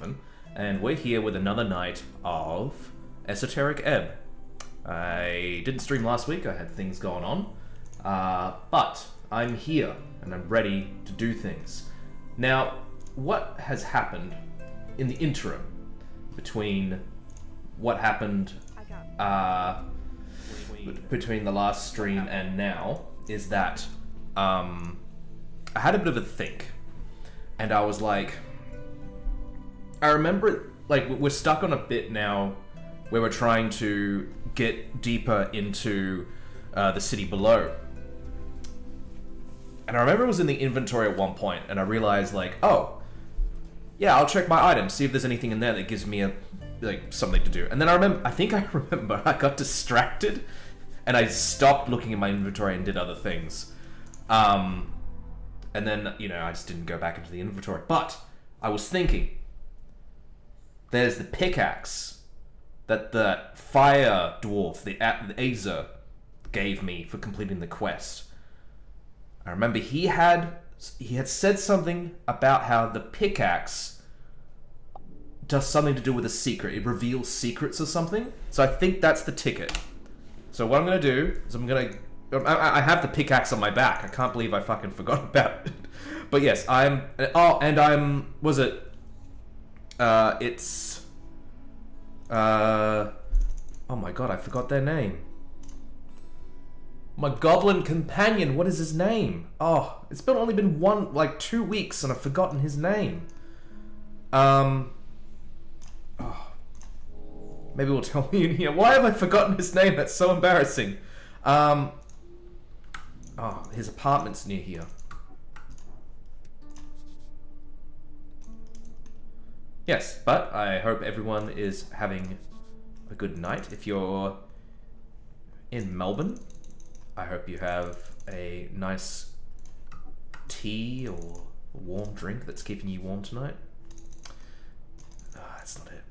7, and we're here with another night of Esoteric Ebb. I didn't stream last week, I had things going on, but I'm here, and I'm ready to do things. Now, what has happened in the interim between what happened between the last stream and now is that I had a bit of a think, and I was like, I remember, like, we're stuck on a bit now where we're trying to get deeper into the city below. And I remember it was in the inventory at one point, and I realized, like, oh, yeah, I'll check my items, see if there's anything in there that gives me something to do. And then I think I remember I got distracted, and I stopped looking at my inventory and did other things. And then, I just didn't go back into the inventory. But I was thinking, there's the pickaxe that the fire dwarf, the Azer, gave me for completing the quest. I remember he had said something about how the pickaxe does something to do with a secret. It reveals secrets or something. So I think that's the ticket. So what I'm going to do is I have the pickaxe on my back. I can't believe I fucking forgot about it. But yes, oh my god, I forgot their name. My goblin companion, what is his name? Oh, it's only been 2 weeks and I've forgotten his name. Maybe we'll tell me in here. Why have I forgotten his name? That's so embarrassing. His apartment's near here. Yes, but I hope everyone is having a good night. If you're in Melbourne, I hope you have a nice tea or a warm drink that's keeping you warm tonight. That's not it.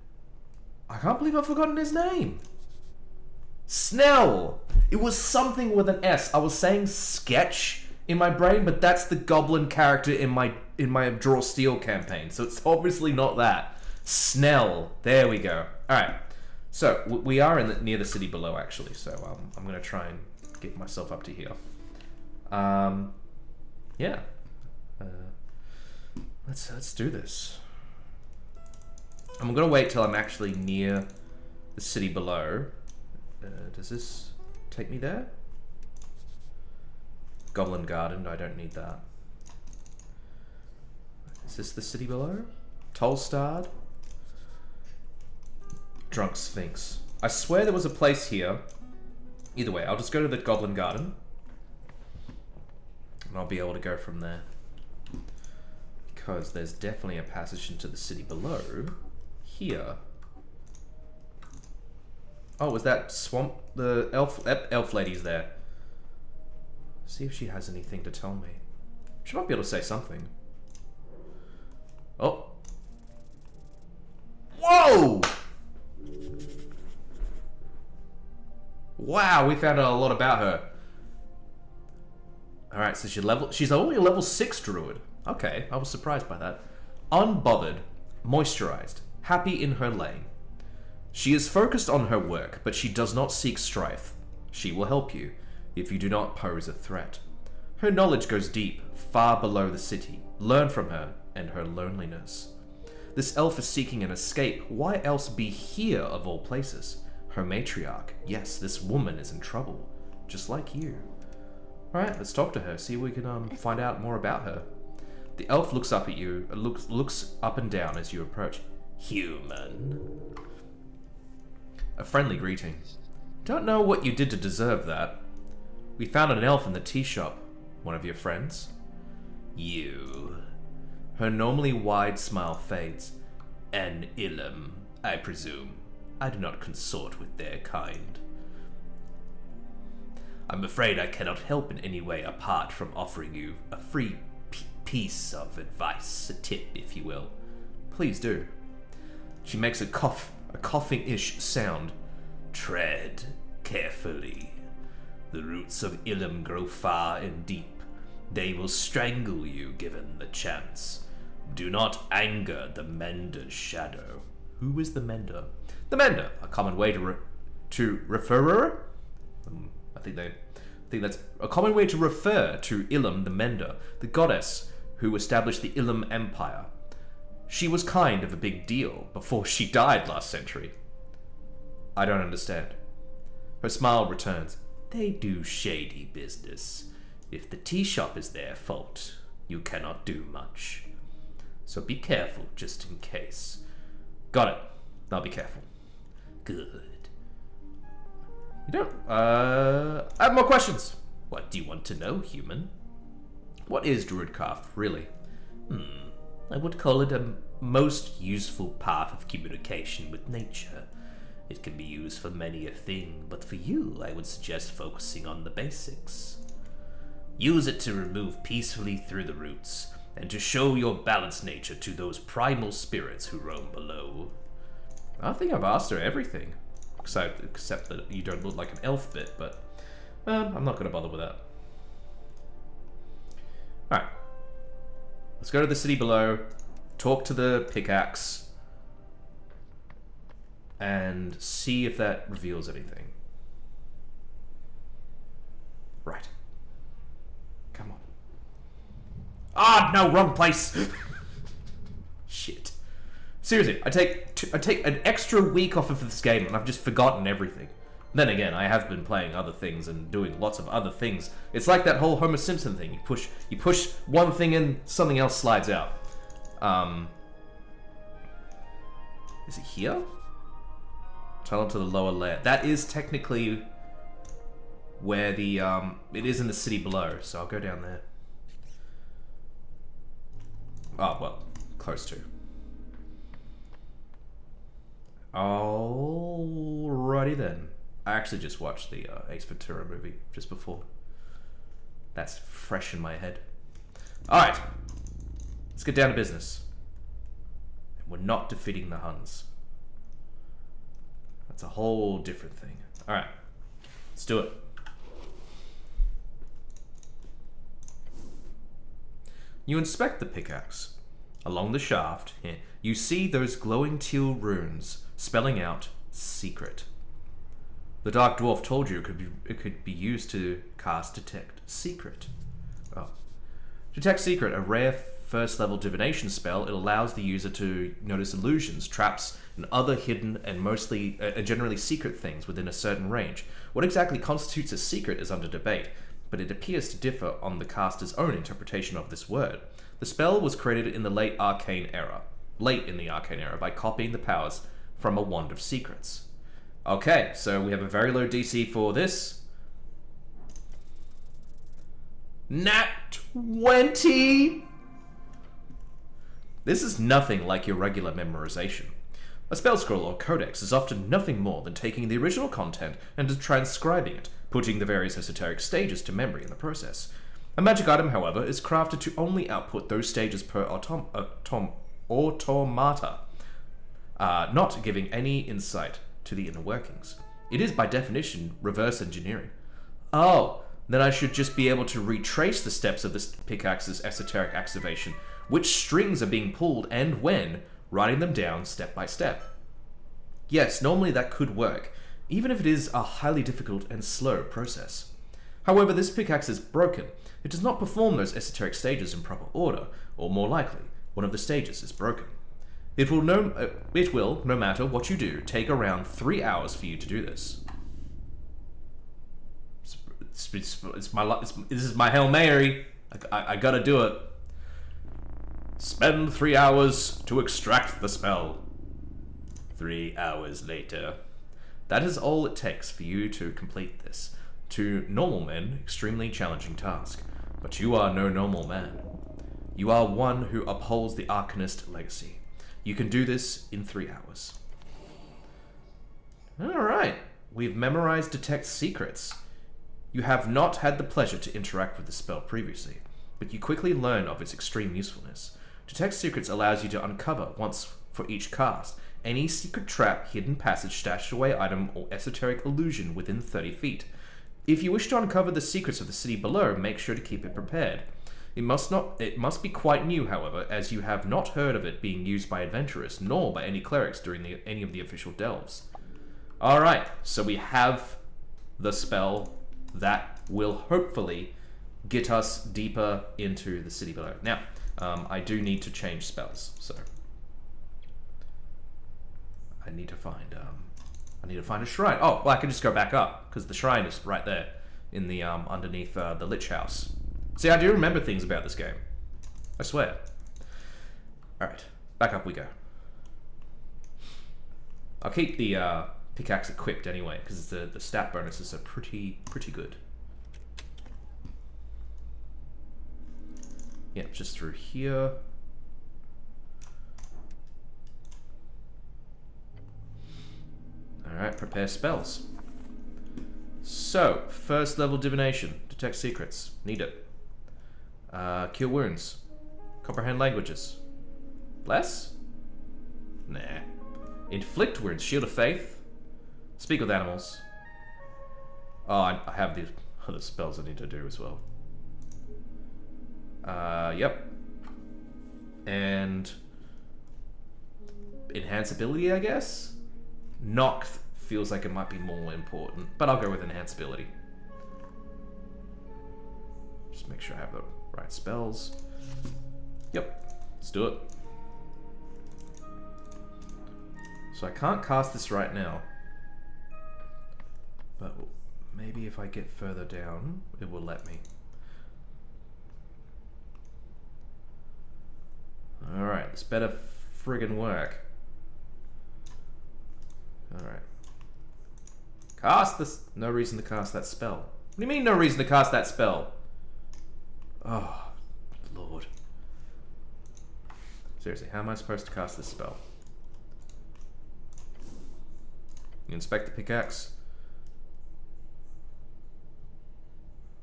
I can't believe I've forgotten his name. Snell! It was something with an S. I was saying Sketch in my brain, but that's the goblin character in my Draw Steel campaign, so it's obviously not that. Snell. There we go. Alright. So, we are near the city below, actually, so I'm going to try and get myself up to here. Yeah. Let's do this. I'm going to wait till I'm actually near the city below. Does this take me there? Goblin Garden, I don't need that. Is this the city below? Tolstad? Drunk Sphinx. I swear there was a place here. Either way, I'll just go to the Goblin Garden. And I'll be able to go from there. Because there's definitely a passage into the city below. Here. Oh, was that swamp? The elf lady's there. See if she has anything to tell me. She might be able to say something. Oh. Whoa! Wow, we found out a lot about her. Alright, so she's only a level 6 druid. Okay, I was surprised by that. Unbothered, moisturized, happy in her lane. She is focused on her work, but she does not seek strife. She will help you, if you do not pose a threat. Her knowledge goes deep, far below the city. Learn from her and her loneliness. This elf is seeking an escape. Why else be here of all places? Her matriarch. Yes, this woman is in trouble, just like you. Alright, let's talk to her, see if we can find out more about her. The elf looks up at you, looks up and down as you approach. Human. A friendly greeting. Don't know what you did to deserve that. We found an elf in the tea shop. One of your friends? You. Her normally wide smile fades. An Ilum, I presume. I do not consort with their kind. I'm afraid I cannot help in any way apart from offering you a free piece of advice, a tip, if you will. Please do. She makes a coughing-ish sound. Tread carefully. The roots of Ilum grow far and deep. They will strangle you given the chance. Do not anger the Mender's shadow. Who is the Mender? The Mender, a common way to refer. I think that's a common way to refer to Ilum the Mender, the goddess who established the Ilum Empire. She was kind of a big deal before she died last century. I don't understand. Her smile returns. They do shady business. If the tea shop is their fault, you cannot do much. So be careful, just in case. Got it. I'll be careful. Good. You don't, I have more questions. What do you want to know, human? What is Druidcraft, really? I would call it a most useful path of communication with nature. It can be used for many a thing, but for you, I would suggest focusing on the basics. Use it to remove peacefully through the roots, and to show your balanced nature to those primal spirits who roam below. I think I've asked her everything, except that you don't look like an elf bit, but I'm not going to bother with that. Alright. Let's go to the city below, talk to the pickaxe, and see if that reveals anything. Right. Come on. Ah, no, wrong place. Shit. Seriously, I take an extra week off of this game and I've just forgotten everything. Then again, I have been playing other things and doing lots of other things. It's like that whole Homer Simpson thing. You push one thing in, something else slides out. Is it here? Tunnel to the lower layer. That is technically where the it is in the city below, so I'll go down there. Oh, well, close to. Alrighty then. I actually just watched the Ace Ventura movie just before. That's fresh in my head. Alright. Let's get down to business. We're not defeating the Huns. That's a whole different thing. Alright. Let's do it. You inspect the pickaxe. Along the shaft, here, you see those glowing teal runes spelling out secret. The Dark Dwarf told you it could be used to cast Detect Secret. Oh. Detect Secret, a rare first-level divination spell. It allows the user to notice illusions, traps, and other hidden and mostly generally secret things within a certain range. What exactly constitutes a secret is under debate, but it appears to differ on the caster's own interpretation of this word. The spell was created in the late in the Arcane Era, by copying the powers from a Wand of Secrets. Okay, so we have a very low DC for this. Nat 20! This is nothing like your regular memorization. A spell scroll or codex is often nothing more than taking the original content and transcribing it, putting the various esoteric stages to memory in the process. A magic item, however, is crafted to only output those stages per automata, not giving any insight to the inner workings. It is, by definition, reverse engineering. Oh, then I should just be able to retrace the steps of this pickaxe's esoteric activation, which strings are being pulled and when, writing them down step by step. Yes, normally that could work, even if it is a highly difficult and slow process. However, this pickaxe is broken. It does not perform those esoteric stages in proper order, or more likely, one of the stages is broken. It will, no matter what you do, take around 3 hours for you to do this. This is my Hail Mary. I gotta do it. Spend 3 hours to extract the spell. 3 hours later. That is all it takes for you to complete this. To normal men, extremely challenging task. But you are no normal man. You are one who upholds the Arcanist legacy. You can do this in 3 hours. Alright, we've memorized Detect Secrets. You have not had the pleasure to interact with the spell previously, but you quickly learn of its extreme usefulness. Detect Secrets allows you to uncover, once for each cast, any secret trap, hidden passage, stashed away item, or esoteric illusion within 30 feet. If you wish to uncover the secrets of the city below, make sure to keep it prepared. It must be quite new, however, as you have not heard of it being used by adventurers, nor by any clerics during any of the official delves. Alright, so we have the spell that will hopefully get us deeper into the city below. Now, I do need to change spells, so I need to find a shrine. Oh, well, I can just go back up because the shrine is right there in the underneath the Lich House. See, I do remember things about this game. I swear. All right, back up we go. I'll keep the pickaxe equipped anyway because the stat bonuses are pretty good. Yep, just through here. Alright, prepare spells. So, first level divination. Detect secrets. Need it. Cure wounds. Comprehend languages. Bless? Nah. Inflict wounds. Shield of faith. Speak with animals. Oh, I have the other spells I need to do as well. Yep. And enhance ability, I guess? Knock feels like it might be more important, but I'll go with enhance ability. Just make sure I have the right spells. Yep, let's do it. So I can't cast this right now, but maybe if I get further down, it will let me. Alright, this better friggin' work. Alright. Cast this. No reason to cast that spell. What do you mean, no reason to cast that spell? Oh, Lord. Seriously, how am I supposed to cast this spell? You inspect the pickaxe.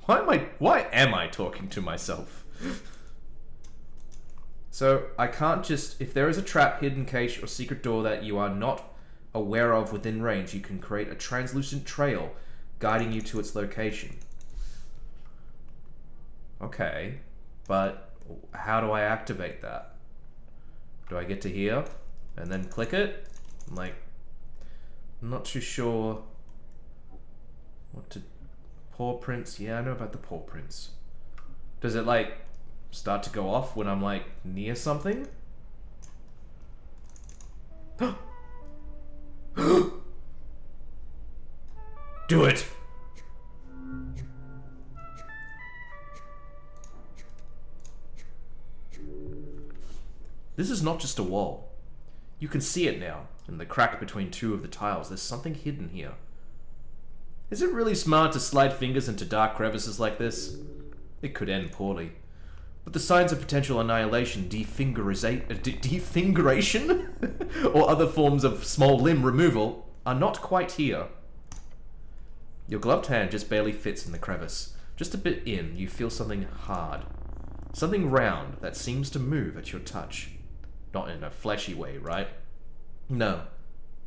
Why am I talking to myself? So, I can't just... If there is a trap, hidden cache, or secret door that you are not aware of within range, you can create a translucent trail guiding you to its location. Okay, but how do I activate that? Do I get to here and then click it? I'm not too sure what to... Paw prints? Yeah, I know about the paw prints. Does it start to go off when I'm near something? Do it! This is not just a wall. You can see it now, in the crack between two of the tiles. There's something hidden here. Is it really smart to slide fingers into dark crevices like this? It could end poorly. But the signs of potential annihilation, defingeration, or other forms of small limb removal are not quite here. Your gloved hand just barely fits in the crevice. Just a bit in, you feel something hard. Something round that seems to move at your touch. Not in a fleshy way, right? No.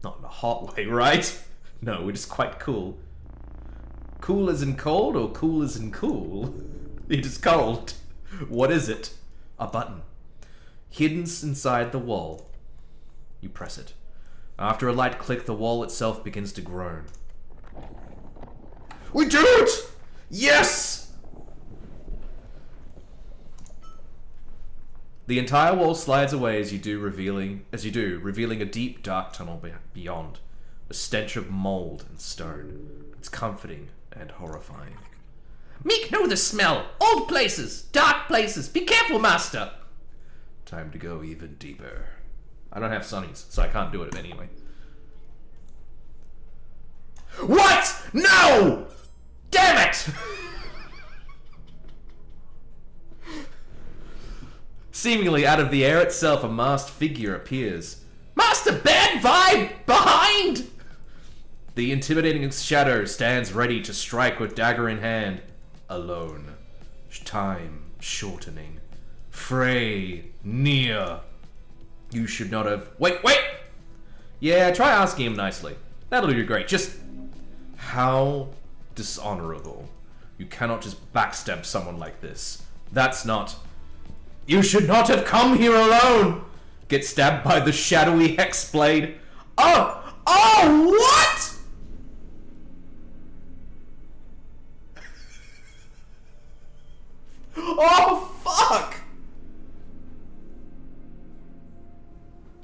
Not in a hot way, right? No, it is quite cool. Cool as in cold, or cool as in cool? It is cold. What is it? A button. Hidden inside the wall. You press it. After a light click, the wall itself begins to groan. We did it! Yes! The entire wall slides away as you do, revealing a deep, dark tunnel beyond. A stench of mold and stone. It's comforting and horrifying. Meek know the smell. Old places, dark places. Be careful, master. Time to go even deeper. I don't have sunnies, so I can't do it anyway. What? No! Damn it! Seemingly out of the air itself, a masked figure appears. Master, bad vibe behind! The intimidating shadow stands ready to strike with dagger in hand. Alone. Time shortening. Fray near. You should not have... Wait! Yeah, try asking him nicely. That'll do great. Just... How dishonorable. You cannot just backstab someone like this. That's not. You should not have come here alone! Get stabbed by the shadowy hex blade. Oh! Oh, what?! Oh, fuck!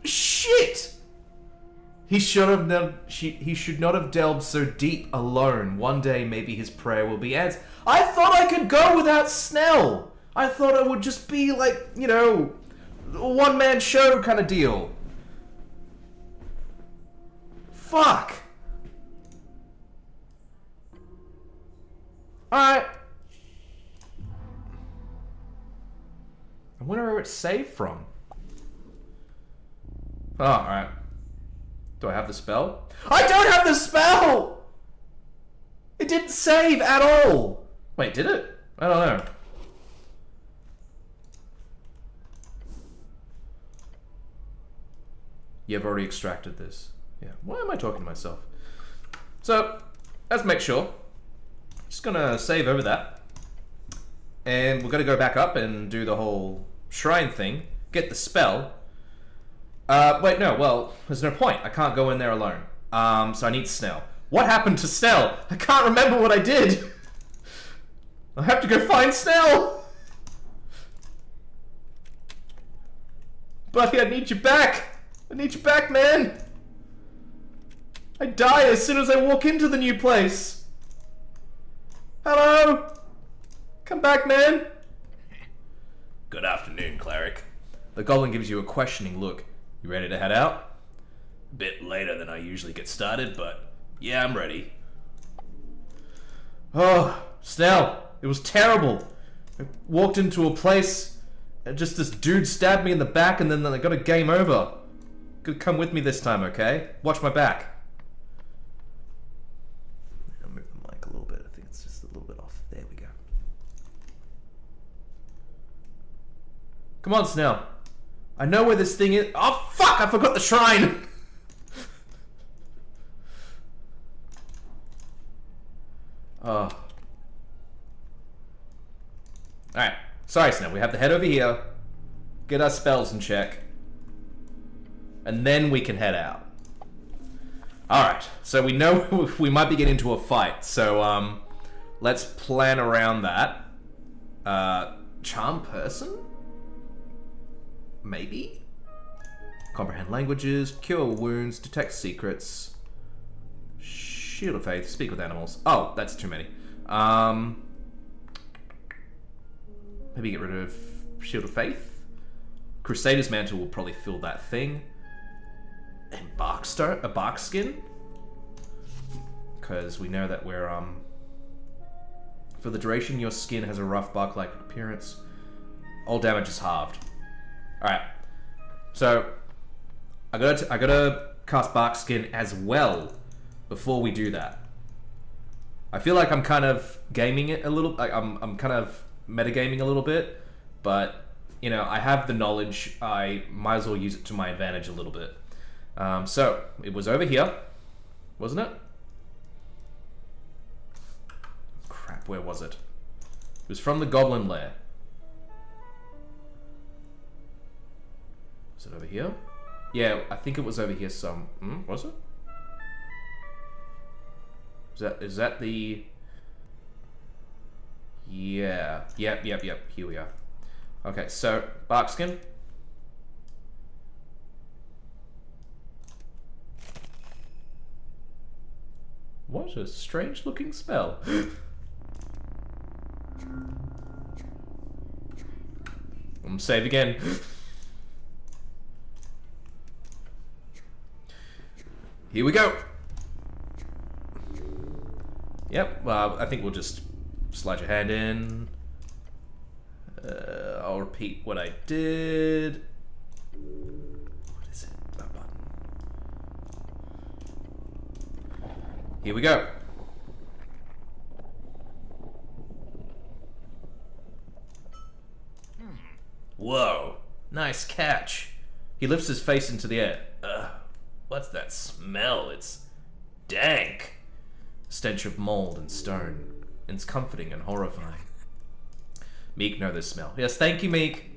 Shit! He should not have delved so deep alone. One day, maybe his prayer will be answered. I thought I could go without Snell. I thought it would just be like, you know, a one-man show kind of deal. Fuck. Alright. I wonder where it's saved from. Oh, alright. Do I have the spell? I don't have the spell! It didn't save at all! Wait, did it? I don't know. You've already extracted this. Yeah, why am I talking to myself? So, let's make sure. Just gonna save over that. And we're gonna go back up and do the whole shrine thing. Get the spell. Wait, no, well, there's no point. I can't go in there alone. So I need Snell. What happened to Snell? I can't remember what I did. I have to go find Snell. Buddy, I need you back. I need you back, man. I die as soon as I walk into the new place. Hello? Come back, man. Good afternoon, cleric. The goblin gives you a questioning look. You ready to head out? A bit later than I usually get started, but yeah, I'm ready. Oh, Snell, it was terrible. I walked into a place and just this dude stabbed me in the back and then I got a game over. Come with me this time, okay? Watch my back. I'll move the mic a little bit. I think it's just a little bit off. There we go. Come on, Snell. I know where this thing is. Oh, fuck! I forgot the shrine! Oh. Alright. Sorry, Snell. We have to head over here. Get our spells in check. And then we can head out. Alright. So we know we might be getting into a fight. So, let's plan around that. Charm person? Maybe? Comprehend languages, cure wounds, detect secrets, shield of faith, speak with animals. Oh, that's too many. Maybe get rid of shield of faith. Crusader's mantle will probably fill that thing. And a bark skin, because we know that we're for the duration your skin has a rough bark-like appearance. All damage is halved. Alright, so I gotta cast Bark Skin as well before we do that. I feel like I'm kind of gaming it a little, like I'm kind of metagaming a little bit, but you know, I have the knowledge, I might as well use it to my advantage a little bit. So, it was over here, wasn't it? Crap, where was it? It was from the Goblin Lair. Is it over here? Yeah, I think it was over here some... was it? Is that the... Yeah. Yep. Here we are. Okay, so, Barkskin. What a strange looking spell. Save again. Here we go. Yep, I think we'll just slide your hand in. I'll repeat what I did. What is it? That button. Here we go. Whoa, nice catch. He lifts his face into the air. What's that smell? It's dank. Stench of mold and stone. It's comforting and horrifying. Meek, know this smell. Yes, thank you, Meek.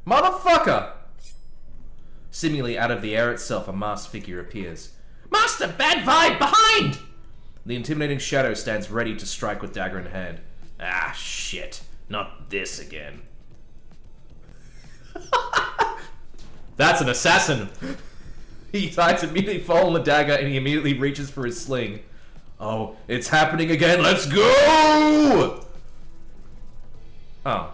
Motherfucker! Seemingly out of the air itself, a masked figure appears. Master, bad vibe, behind! The intimidating shadow stands ready to strike with dagger in hand. Ah, shit. Not this again. That's an assassin! He tries to immediately fall on the dagger and he immediately reaches for his sling. Oh, it's happening again, let's go! Oh.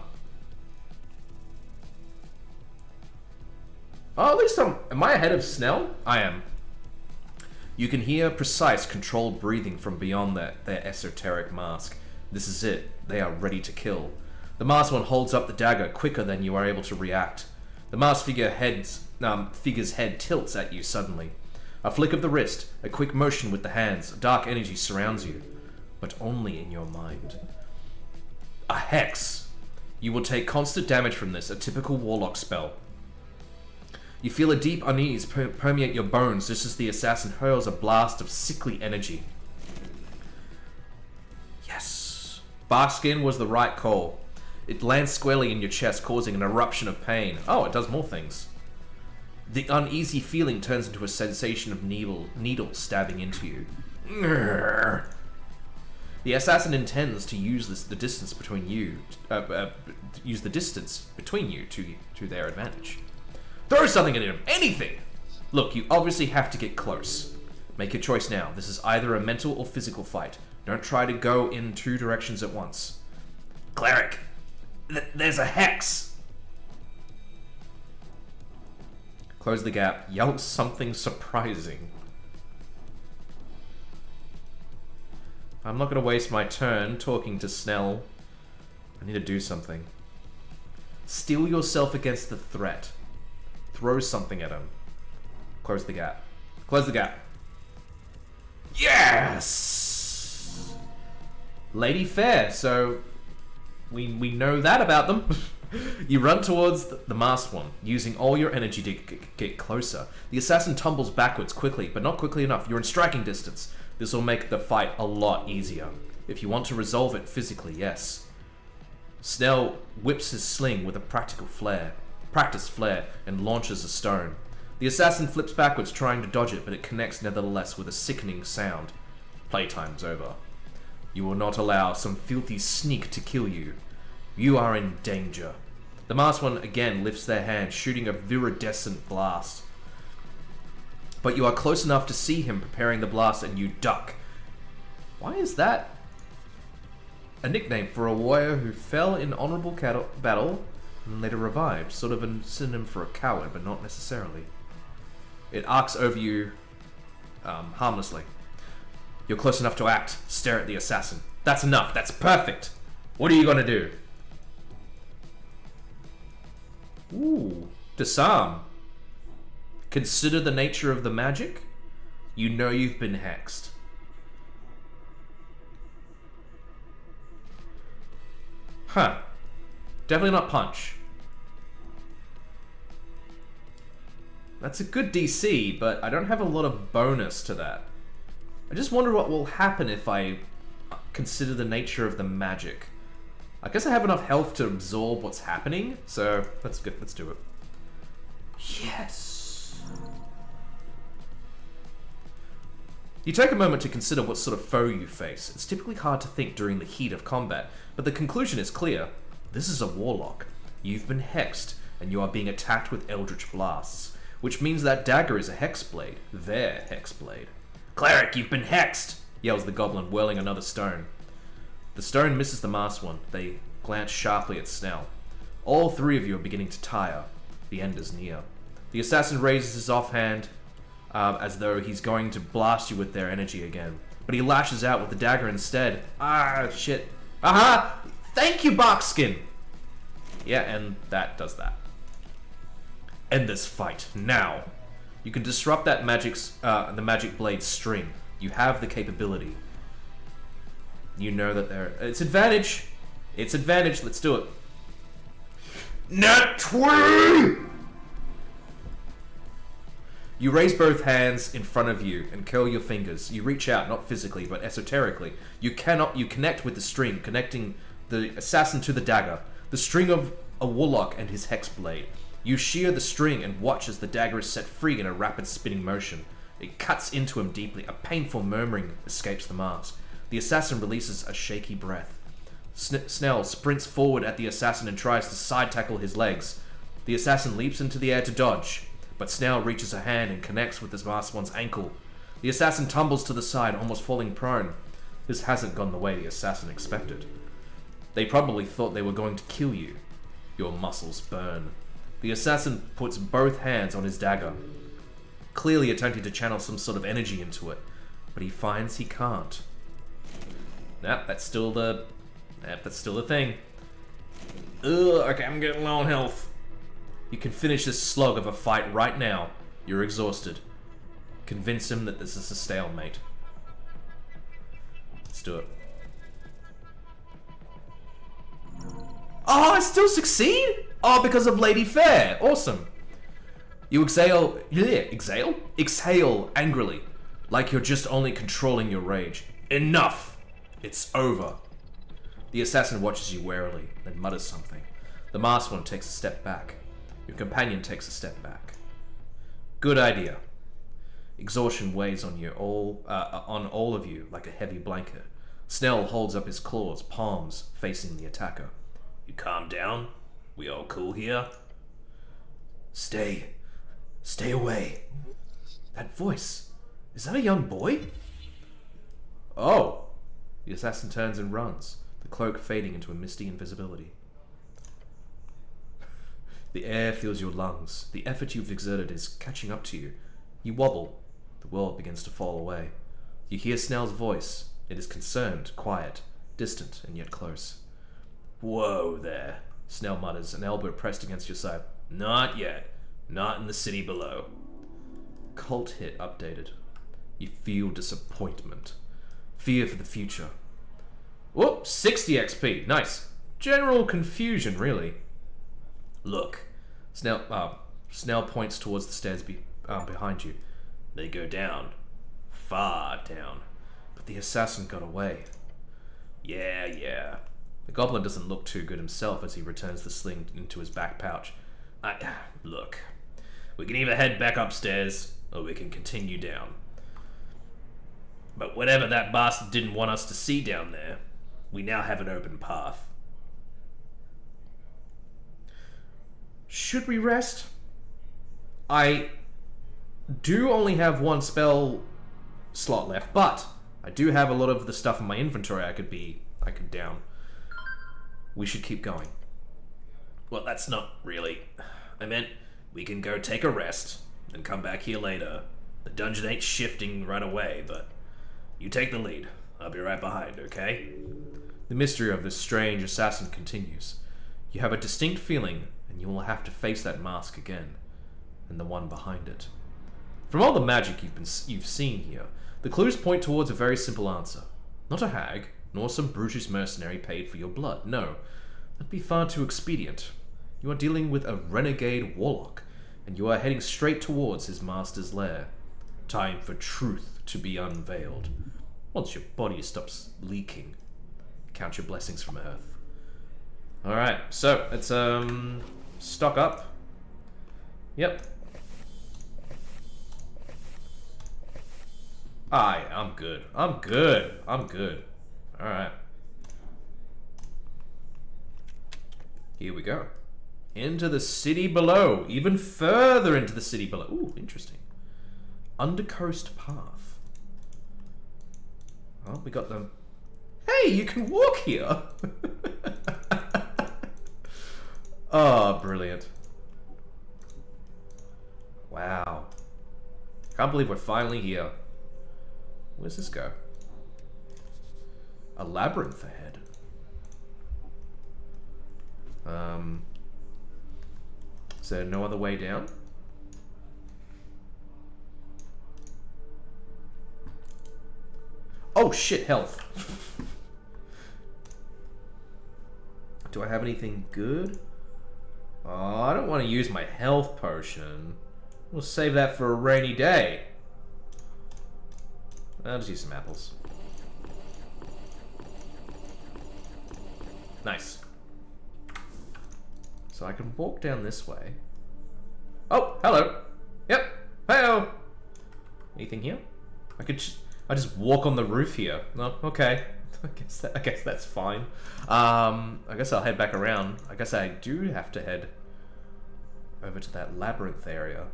Oh, at least am I ahead of Snell? I am. You can hear precise, controlled breathing from beyond their esoteric mask. This is it. They are ready to kill. The masked one holds up the dagger quicker than you are able to react. The masked figure's head tilts at you suddenly. A flick of the wrist, a quick motion with the hands, dark energy surrounds you. But only in your mind. A hex. You will take constant damage from this, a typical warlock spell. You feel a deep unease permeate your bones just as the assassin hurls a blast of sickly energy. Yes. Barkskin was the right call. It lands squarely in your chest, causing an eruption of pain. Oh, it does more things. The uneasy feeling turns into a sensation of needles stabbing into you. Grrr. The assassin intends to use the distance between you, to their advantage. Throw something at him! Anything! Look, you obviously have to get close. Make your choice now. This is either a mental or physical fight. Don't try to go in two directions at once. Cleric! There's a hex! Close the gap. Yell something surprising. I'm not going to waste my turn talking to Snell. I need to do something. Steel yourself against the threat. Throw something at him. Close the gap. Close the gap. Yes! Lady Fair, so we know that about them. You run towards the masked one, using all your energy to get closer. The assassin tumbles backwards quickly, but not quickly enough. You're in striking distance. This will make the fight a lot easier. If you want to resolve it physically, yes. Snell whips his sling with a practiced flare, and launches a stone. The assassin flips backwards trying to dodge it, but it connects nevertheless with a sickening sound. Playtime's over. You will not allow some filthy sneak to kill you. You are in danger. The masked one again lifts their hand, shooting a viridescent blast. But you are close enough to see him preparing the blast and you duck. Why is that a nickname for a warrior who fell in honorable battle and later revived? Sort of a synonym for a coward, but not necessarily. It arcs over you harmlessly. You're close enough to act. Stare at the assassin. That's enough. That's perfect. What are you gonna do? Ooh, disarm. Consider the nature of the magic. You know you've been hexed. Huh. Definitely not punch. That's a good DC, but I don't have a lot of bonus to that. I just wonder what will happen if I consider the nature of the magic. I guess I have enough health to absorb what's happening, so that's good. Let's do it. Yes! You take a moment to consider what sort of foe you face. It's typically hard to think during the heat of combat, but the conclusion is clear. This is a warlock. You've been hexed, and you are being attacked with eldritch blasts, which means that dagger is a hexblade. Their hexblade. Cleric, you've been hexed! Yells the goblin, whirling another stone. The stone misses the masked one. They glance sharply at Snell. All three of you are beginning to tire. The end is near. The assassin raises his offhand as though he's going to blast you with their energy again. But he lashes out with the dagger instead. Ah, shit. Aha! Thank you, Barkskin! Yeah, and that does that. End this fight, now. You can disrupt that the magic blade's string. You have the capability. You know that it's advantage. It's advantage. Let's do it. Nat 20! You raise both hands in front of you and curl your fingers. You reach out, not physically, but esoterically. You connect with the string, connecting the assassin to the dagger. The string of a warlock and his hex blade. You shear the string and watch as the dagger is set free in a rapid spinning motion. It cuts into him deeply. A painful murmuring escapes the mask. The assassin releases a shaky breath. Snell sprints forward at the assassin and tries to side tackle his legs. The assassin leaps into the air to dodge, but Snell reaches a hand and connects with the masked one's ankle. The assassin tumbles to the side, almost falling prone. This hasn't gone the way the assassin expected. They probably thought they were going to kill you. Your muscles burn. The assassin puts both hands on his dagger, clearly attempting to channel some sort of energy into it, but he finds he can't. That's still the thing. Ugh, okay, I'm getting low on health. You can finish this slog of a fight right now. You're exhausted. Convince him that this is a stalemate. Let's do it. Oh, I still succeed? Oh, because of Lady Fair. Awesome. You exhale angrily, like you're just only controlling your rage. Enough! It's over. The assassin watches you warily, then mutters something. The masked one takes a step back. Your companion takes a step back. Good idea. Exhaustion weighs on all of you like a heavy blanket. Snell holds up his claws, palms facing the attacker. You calm down? We all cool here? Stay away. That voice, is that a young boy? Oh. The assassin turns and runs, the cloak fading into a misty invisibility. The air fills your lungs. The effort you've exerted is catching up to you. You wobble. The world begins to fall away. You hear Snell's voice. It is concerned, quiet, distant, and yet close. Whoa there, Snell mutters, an elbow pressed against your side. Not yet. Not in the city below. Cult hit updated. You feel disappointment. Fear for the future. Whoop, 60 XP. Nice. General confusion, really. Look. Snell points towards the stairs behind you. They go down. Far down. But the assassin got away. Yeah. The goblin doesn't look too good himself as he returns the sling into his back pouch. Look. We can either head back upstairs, or we can continue down. But whatever that bastard didn't want us to see down there, we now have an open path. Should we rest? I do only have one spell slot left, but I do have a lot of the stuff in my inventory I could down. We should keep going. Well, that's not really. I meant we can go take a rest and come back here later. The dungeon ain't shifting right away, but you take the lead. I'll be right behind, okay? The mystery of this strange assassin continues. You have a distinct feeling, and you will have to face that mask again, and the one behind it. From all the magic you've seen here, the clues point towards a very simple answer. Not a hag, nor some brutish mercenary paid for your blood. No, that'd be far too expedient. You are dealing with a renegade warlock, and you are heading straight towards his master's lair. Time for truth to be unveiled. Once your body stops leaking, count your blessings from Earth. Alright, so let's stock up. Yep. I'm good. Alright. Here we go. Into the city below. Even further into the city below. Ooh, interesting. Undercoast path. Oh, we got them. Hey, you can walk here. Oh, brilliant. Wow. Can't believe we're finally here. Where's this go? A labyrinth ahead. Is there no other way down? Oh shit, health. Do I have anything good? Oh, I don't want to use my health potion. We'll save that for a rainy day. I'll just use some apples. Nice. So I can walk down this way. Oh, hello. Yep. Hey-o. Anything here? I just walk on the roof here. No, okay. I guess that's fine. I guess I'll head back around. I guess I do have to head over to that labyrinth area.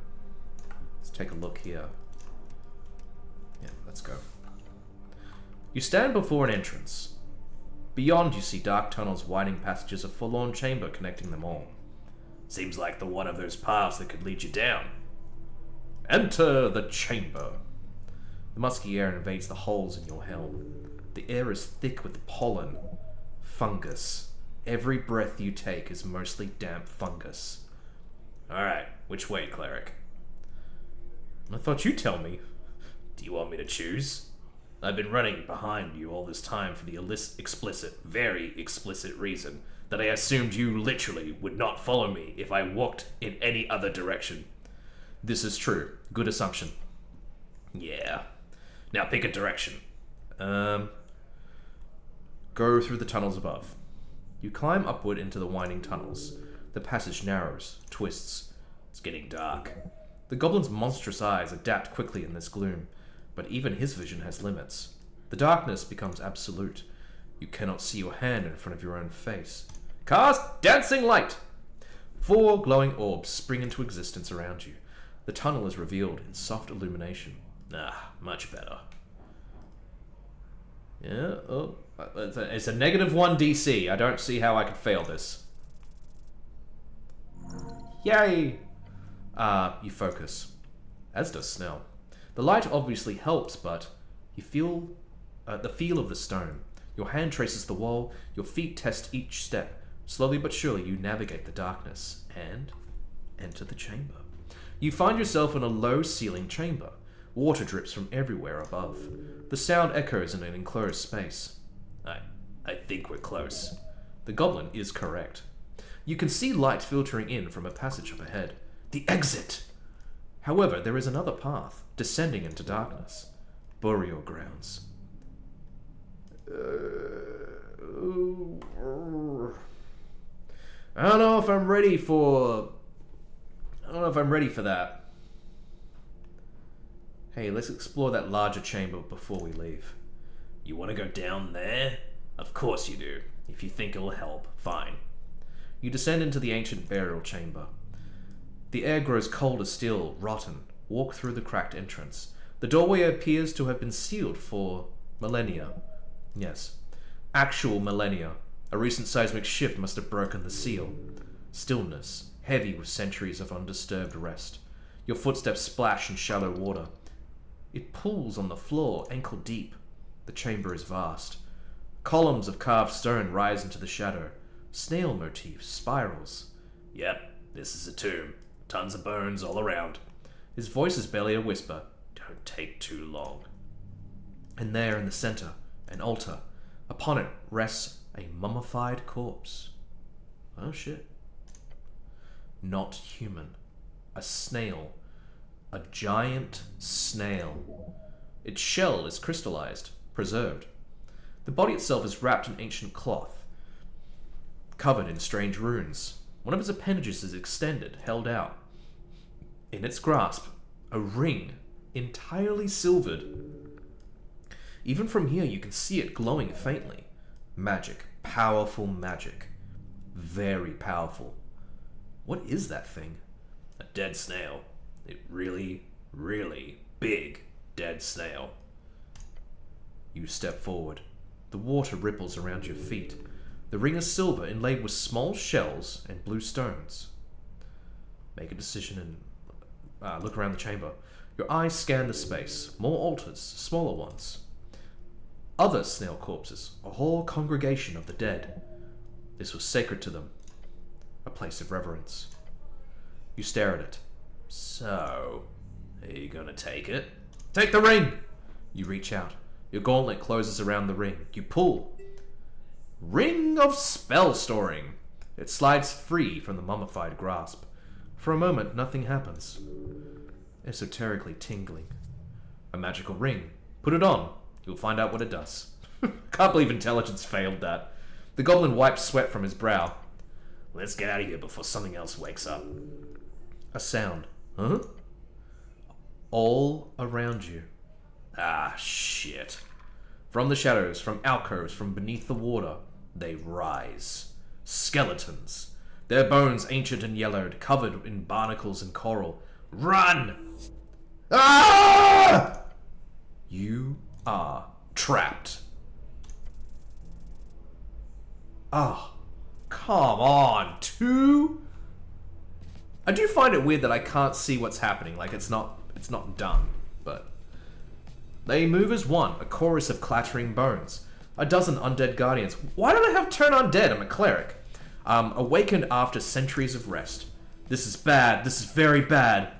Let's take a look here. Yeah, let's go. You stand before an entrance. Beyond, you see dark tunnels, winding passages, a forlorn chamber connecting them all. Seems like the one of those paths that could lead you down. Enter the chamber. The musky air invades the holes in your helm. The air is thick with pollen, fungus. Every breath you take is mostly damp fungus. Alright, which way, cleric? I thought you'd tell me. Do you want me to choose? I've been running behind you all this time for the very explicit reason that I assumed you literally would not follow me if I walked in any other direction. This is true. Good assumption. Yeah. Now pick a direction. Go through the tunnels above. You climb upward into the winding tunnels. The passage narrows, twists. It's getting dark. The goblin's monstrous eyes adapt quickly in this gloom, but even his vision has limits. The darkness becomes absolute. You cannot see your hand in front of your own face. Cast dancing light! 4 glowing orbs spring into existence around you. The tunnel is revealed in soft illumination. Ah, much better. Yeah, oh, it's a -1 DC. I don't see how I could fail this. Yay! You focus. As does Snell. The light obviously helps, but you feel the feel of the stone. Your hand traces the wall, your feet test each step. Slowly but surely you navigate the darkness and enter the chamber. You find yourself in a low-ceiling chamber. Water drips from everywhere above. The sound echoes in an enclosed space. I think we're close. The goblin is correct. You can see light filtering in from a passage up ahead. The exit! However, there is another path, descending into darkness. Burial grounds. I don't know if I'm ready for that. Hey, let's explore that larger chamber before we leave. You want to go down there? Of course you do. If you think it'll help, fine. You descend into the ancient burial chamber. The air grows cold as steel, rotten. Walk through the cracked entrance. The doorway appears to have been sealed for millennia. Yes, actual millennia. A recent seismic shift must have broken the seal. Stillness, heavy with centuries of undisturbed rest. Your footsteps splash in shallow water. It pools on the floor, ankle deep. The chamber is vast. Columns of carved stone rise into the shadow. Snail motifs, spirals. Yep, this is a tomb. Tons of bones all around. His voice is barely a whisper. Don't take too long. And there in the center, an altar. Upon it rests a mummified corpse. Oh shit. Not human. A snail. A giant snail. Its shell is crystallized, preserved. The body itself is wrapped in ancient cloth, covered in strange runes. One of its appendages is extended, held out. In its grasp, a ring, entirely silvered. Even from here, you can see it glowing faintly. Magic. Powerful magic. Very powerful. What is that thing? A dead snail. A really, really big dead snail. You step forward. The water ripples around your feet. The ring is silver, inlaid with small shells and blue stones. Make a decision and look around the chamber. Your eyes scan the space. More altars, smaller ones. Other snail corpses, a whole congregation of the dead. This was sacred to them. A place of reverence. You stare at it. So, are you gonna take it? Take the ring! You reach out. Your gauntlet closes around the ring. You pull. Ring of spell storing. It slides free from the mummified grasp. For a moment, nothing happens. esoterically tingling. A magical ring. Put it on. You'll find out what it does. Can't believe intelligence failed that. The goblin wiped sweat from his brow. Let's get out of here before something else wakes up. A sound. Huh? All around you. Ah, shit. From the shadows, from alcoves, from beneath the water, they rise. Skeletons. Their bones ancient and yellowed, covered in barnacles and coral. Run! Ah! You are trapped. Oh, come on, two? I do find it weird that I can't see what's happening. Like, it's not done, but... They move as one, a chorus of clattering bones. A dozen undead guardians. Why don't I have turn undead? I'm a cleric. Awakened after centuries of rest. This is bad. This is very bad.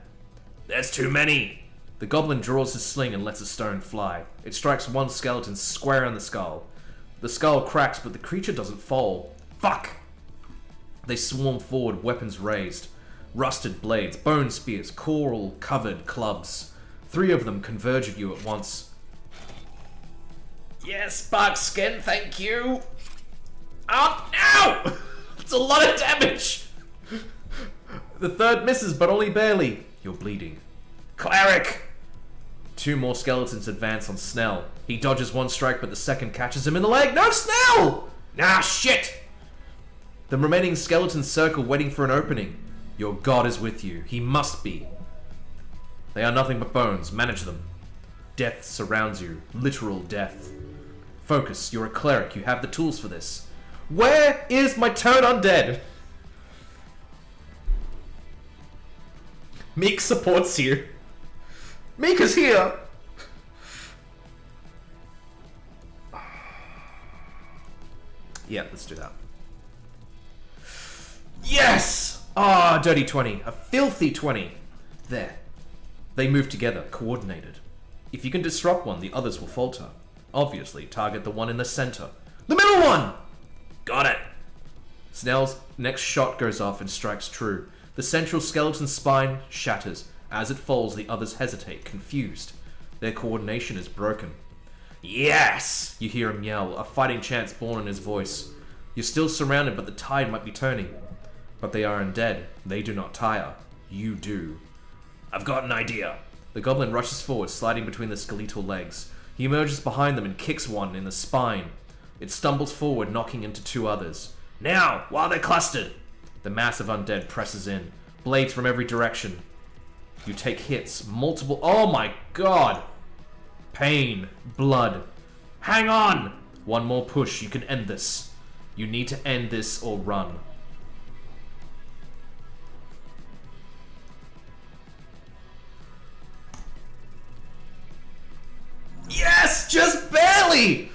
There's too many. The goblin draws his sling and lets a stone fly. It strikes one skeleton square in the skull. The skull cracks, but the creature doesn't fall. Fuck! They swarm forward, weapons raised. Rusted blades, bone spears, coral-covered clubs. 3 of them converge at you at once. Yes, Buckskin, thank you! Oh, no! It's a lot of damage! The 3rd misses, but only barely. You're bleeding. Cleric! 2 more skeletons advance on Snell. He dodges one strike, but the second catches him in the leg. No, Snell! Nah, shit! The remaining skeletons circle, waiting for an opening. Your god is with you. He must be. They are nothing but bones. Manage them. Death surrounds you. Literal death. Focus. You're a cleric. You have the tools for this. Where is my turn undead? Meek supports you. Meek is here. Yeah, let's do that. Yes! Ah, dirty 20. A filthy 20. There. They move together, coordinated. If you can disrupt one, the others will falter. Obviously, target the one in the center. The middle one! Got it. Snell's next shot goes off and strikes true. The central skeleton's spine shatters. As it falls, the others hesitate, confused. Their coordination is broken. Yes! You hear him yell, a fighting chance born in his voice. You're still surrounded, but the tide might be turning. But they are undead. They do not tire. You do. I've got an idea. The goblin rushes forward, sliding between the skeletal legs. He emerges behind them and kicks one in the spine. It stumbles forward, knocking into 2 others. Now, while they're clustered! The mass of undead presses in. Blades from every direction. You take hits. Multiple... Oh my god! Pain. Blood. Hang on! One more push. You can end this. You need to end this or run. Yes! Just barely!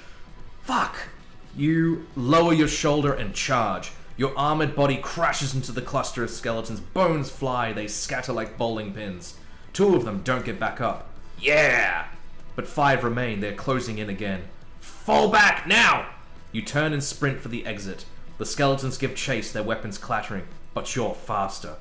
Fuck. You lower your shoulder and charge. Your armored body crashes into the cluster of skeletons. Bones fly. They scatter like bowling pins. 2 of them don't get back up. Yeah! But 5 remain. They're closing in again. Fall back now! You turn and sprint for the exit. The skeletons give chase, their weapons clattering. But you're faster.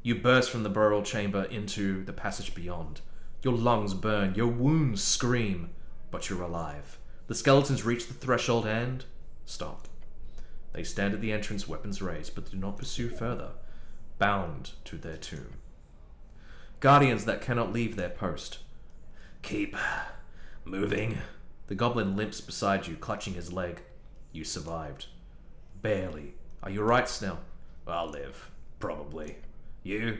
You burst from the burial chamber into the passage beyond. Your lungs burn, your wounds scream, but you're alive. The skeletons reach the threshold and stop. They stand at the entrance, weapons raised, but do not pursue further, bound to their tomb. Guardians that cannot leave their post. Keep moving. The goblin limps beside you, clutching his leg. You survived. Barely. Are you right, Snell? I'll live. Probably. You?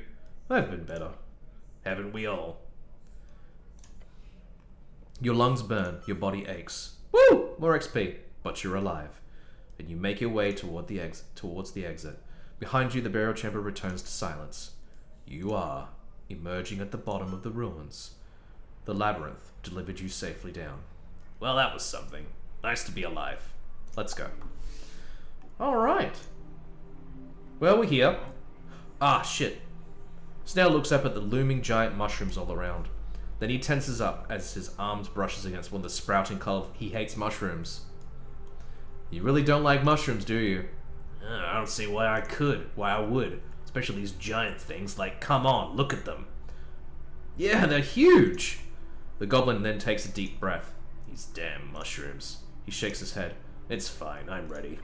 I've been better. Haven't we all? Your lungs burn, your body aches. Woo! More XP. But you're alive. And you make your way towards the exit. Behind you, the burial chamber returns to silence. You are emerging at the bottom of the ruins. The labyrinth delivered you safely down. Well, that was something. Nice to be alive. Let's go. Alright. Well, we're here. Ah, shit. Snell looks up at the looming giant mushrooms all around. Then he tenses up as his arms brushes against one of the sprouting color. He hates mushrooms. You really don't like mushrooms, do you? I don't see why I would. Especially these giant things. Like, come on, look at them. Yeah, they're huge. The goblin then takes a deep breath. These damn mushrooms. He shakes his head. It's fine, I'm ready.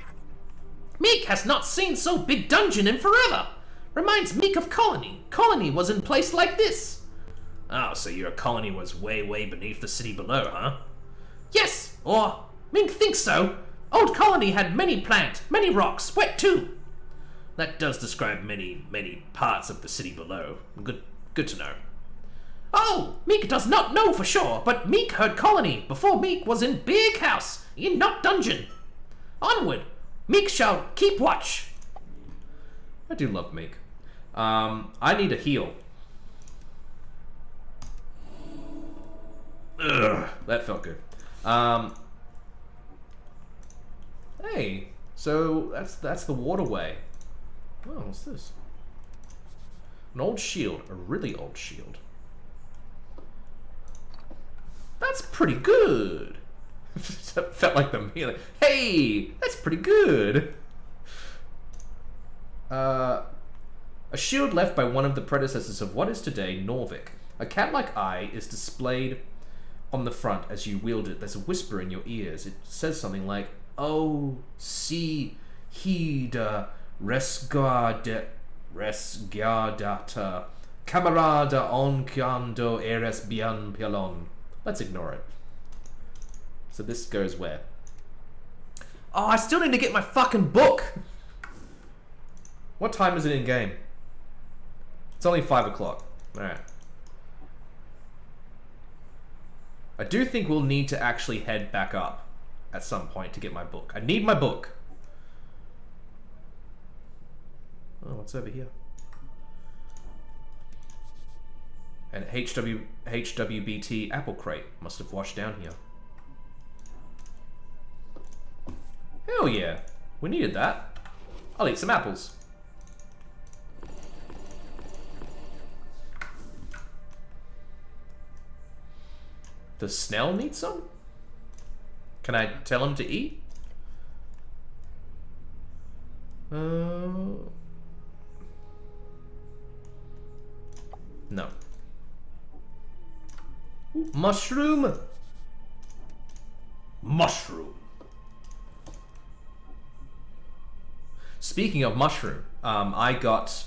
Meek has not seen so big dungeon in forever. Reminds Meek of Colony. Colony was in place like this. Oh, so your colony was way, way beneath the city below, huh? Yes, or Meek thinks so. Old Colony had many plant, many rocks, wet too. That does describe many, many parts of the city below. Good to know. Oh, Meek does not know for sure, but Meek heard Colony before Meek was in big house, in not dungeon. Onward, Meek shall keep watch. I do love Meek. I need a heal. Ugh, that felt good. Hey, so that's the waterway. Oh, what's this? An old shield, a really old shield. That's pretty good. Felt like the meal. Hey, that's pretty good. A shield left by one of the predecessors of what is today Norvik. A cat-like eye is displayed on the front as you wield it. There's a whisper in your ears. It says something like, "Oh, si, hida, resgardata, camarada oncando eres bien pilon." Let's ignore it. So this goes where? Oh, I still need to get my fucking book! What time is it in game? It's only 5 o'clock. Alright. I do think we'll need to actually head back up at some point to get my book. I need my book! Oh, what's over here? An HWBT apple crate must have washed down here. Hell yeah, we needed that. I'll eat some apples. Does Snell need some? Can I tell him to eat? No. Ooh, mushroom! Mushroom. Speaking of mushroom, I got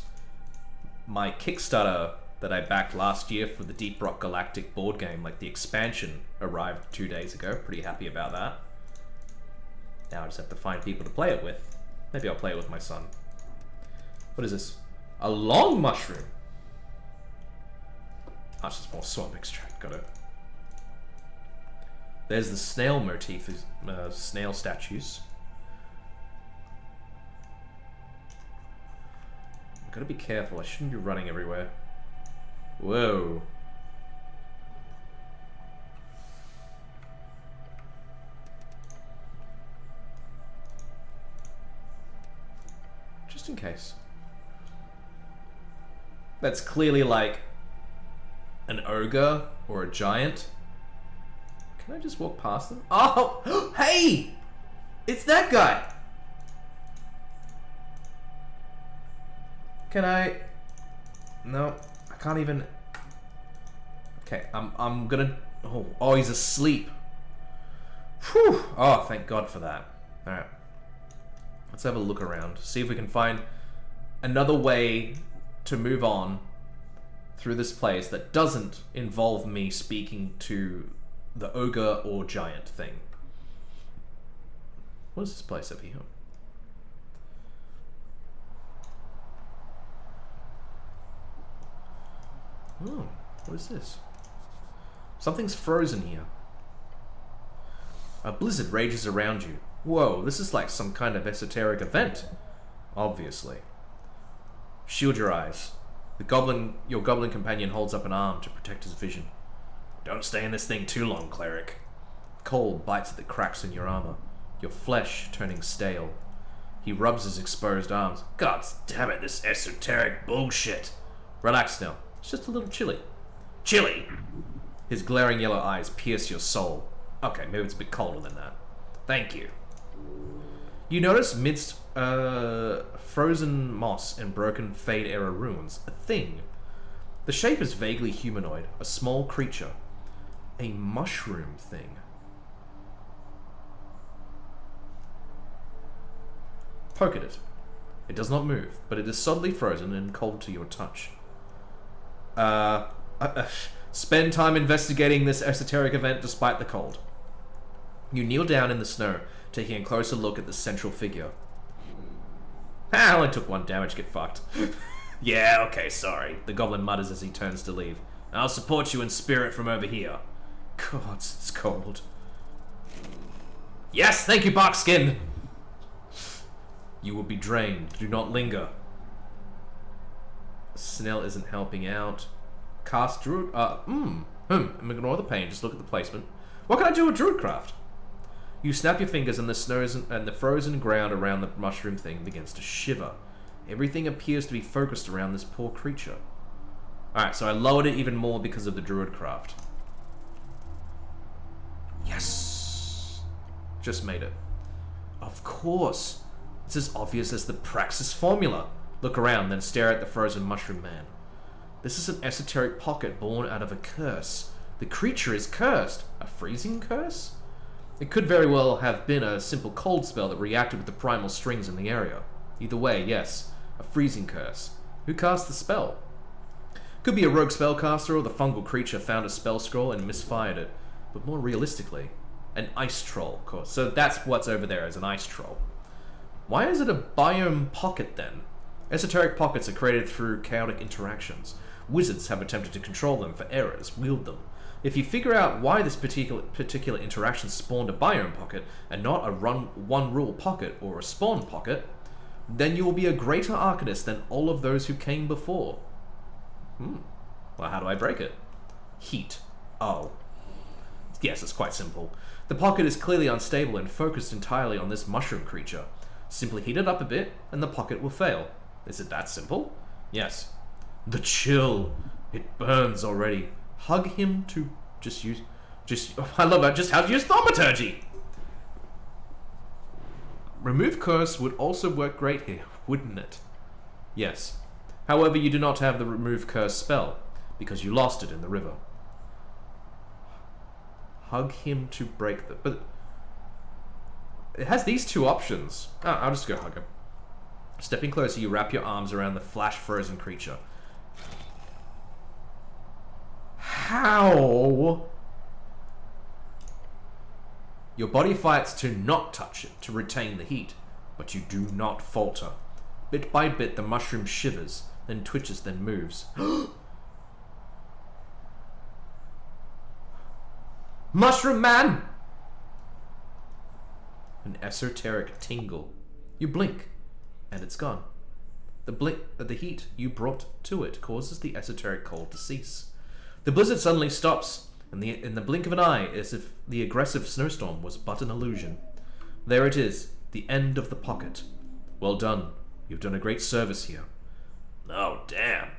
my Kickstarter that I backed last year for the Deep Rock Galactic board game, like the expansion, arrived 2 days ago. Pretty happy about that. Now I just have to find people to play it with. Maybe I'll play it with my son. What is this? A long mushroom! Oh, it's just more swamp extract, got it. There's the snail motif, snail statues. I've gotta be careful, I shouldn't be running everywhere. Whoa. Just in case. That's clearly like an ogre or a giant. Can I just walk past them? Oh! Hey! It's that guy! Can I... No, I can't even... Okay, I'm gonna... Oh, he's asleep. Whew! Oh, thank God for that. Alright. Let's have a look around. See if we can find another way to move on through this place that doesn't involve me speaking to the ogre or giant thing. What is this place over here? Oh, what is this? Something's frozen here. A blizzard rages around you. Whoa, this is like some kind of esoteric event. Obviously. Shield your eyes. Your goblin companion holds up an arm to protect his vision. Don't stay in this thing too long, cleric. Cold bites at the cracks in your armor, your flesh turning stale. He rubs his exposed arms. God damn it, this esoteric bullshit. Relax now. It's just a little chilly. Chilly! His glaring yellow eyes pierce your soul. Okay, maybe it's a bit colder than that. Thank you. You notice midst frozen moss and broken Fade-era ruins, a thing. The shape is vaguely humanoid, a small creature. A mushroom thing. Poke at it. It does not move, but it is solidly frozen and cold to your touch. Spend time investigating this esoteric event despite the cold. You kneel down in the snow, taking a closer look at the central figure. I only took 1 damage, get fucked. Yeah, okay, sorry. The goblin mutters as he turns to leave. I'll support you in spirit from over here. God, it's cold. Yes, thank you, Barkskin! You will be drained. Do not linger. Snell isn't helping out. Cast Druid... Ignore the pain, just look at the placement. What can I do with Druidcraft? You snap your fingers and the frozen ground around the mushroom thing begins to shiver. Everything appears to be focused around this poor creature. Alright, so I lowered it even more because of the Druidcraft. Yes! Just made it. Of course! It's as obvious as the Praxis formula. Look around, then stare at the frozen mushroom man. This is an esoteric pocket born out of a curse. The creature is cursed. A freezing curse? It could very well have been a simple cold spell that reacted with the primal strings in the area. Either way, yes, a freezing curse. Who cast the spell? Could be a rogue spellcaster, or the fungal creature found a spell scroll and misfired it. But more realistically, an ice troll, of course. So that's what's over there, is an ice troll. Why is it a biome pocket then? Esoteric pockets are created through chaotic interactions. Wizards have attempted to control them for errors, wield them. If you figure out why this particular interaction spawned a biome pocket, and not a one rule pocket or a spawn pocket, then you will be a greater arcanist than all of those who came before. Well, how do I break it? Heat. Oh. Yes, it's quite simple. The pocket is clearly unstable and focused entirely on this mushroom creature. Simply heat it up a bit, and the pocket will fail. Is it that simple? Yes. The chill. It burns already. Hug him to I love it. Just how to use thaumaturgy. Remove curse would also work great here, wouldn't it? Yes. However, you do not have the remove curse spell, because you lost it in the river. Hug him to break the... But it has these 2 options. I'll just go hug him. Stepping closer, you wrap your arms around the flash-frozen creature. How? Your body fights to not touch it, to retain the heat, but you do not falter. Bit by bit, the mushroom shivers, then twitches, then moves. Mushroom man! An esoteric tingle. You blink, and it's gone. The heat you brought to it causes the esoteric cold to cease. The blizzard suddenly stops, and in the blink of an eye, as if the aggressive snowstorm was but an illusion. There it is, the end of the pocket. Well done. You've done a great service here. Oh, damn.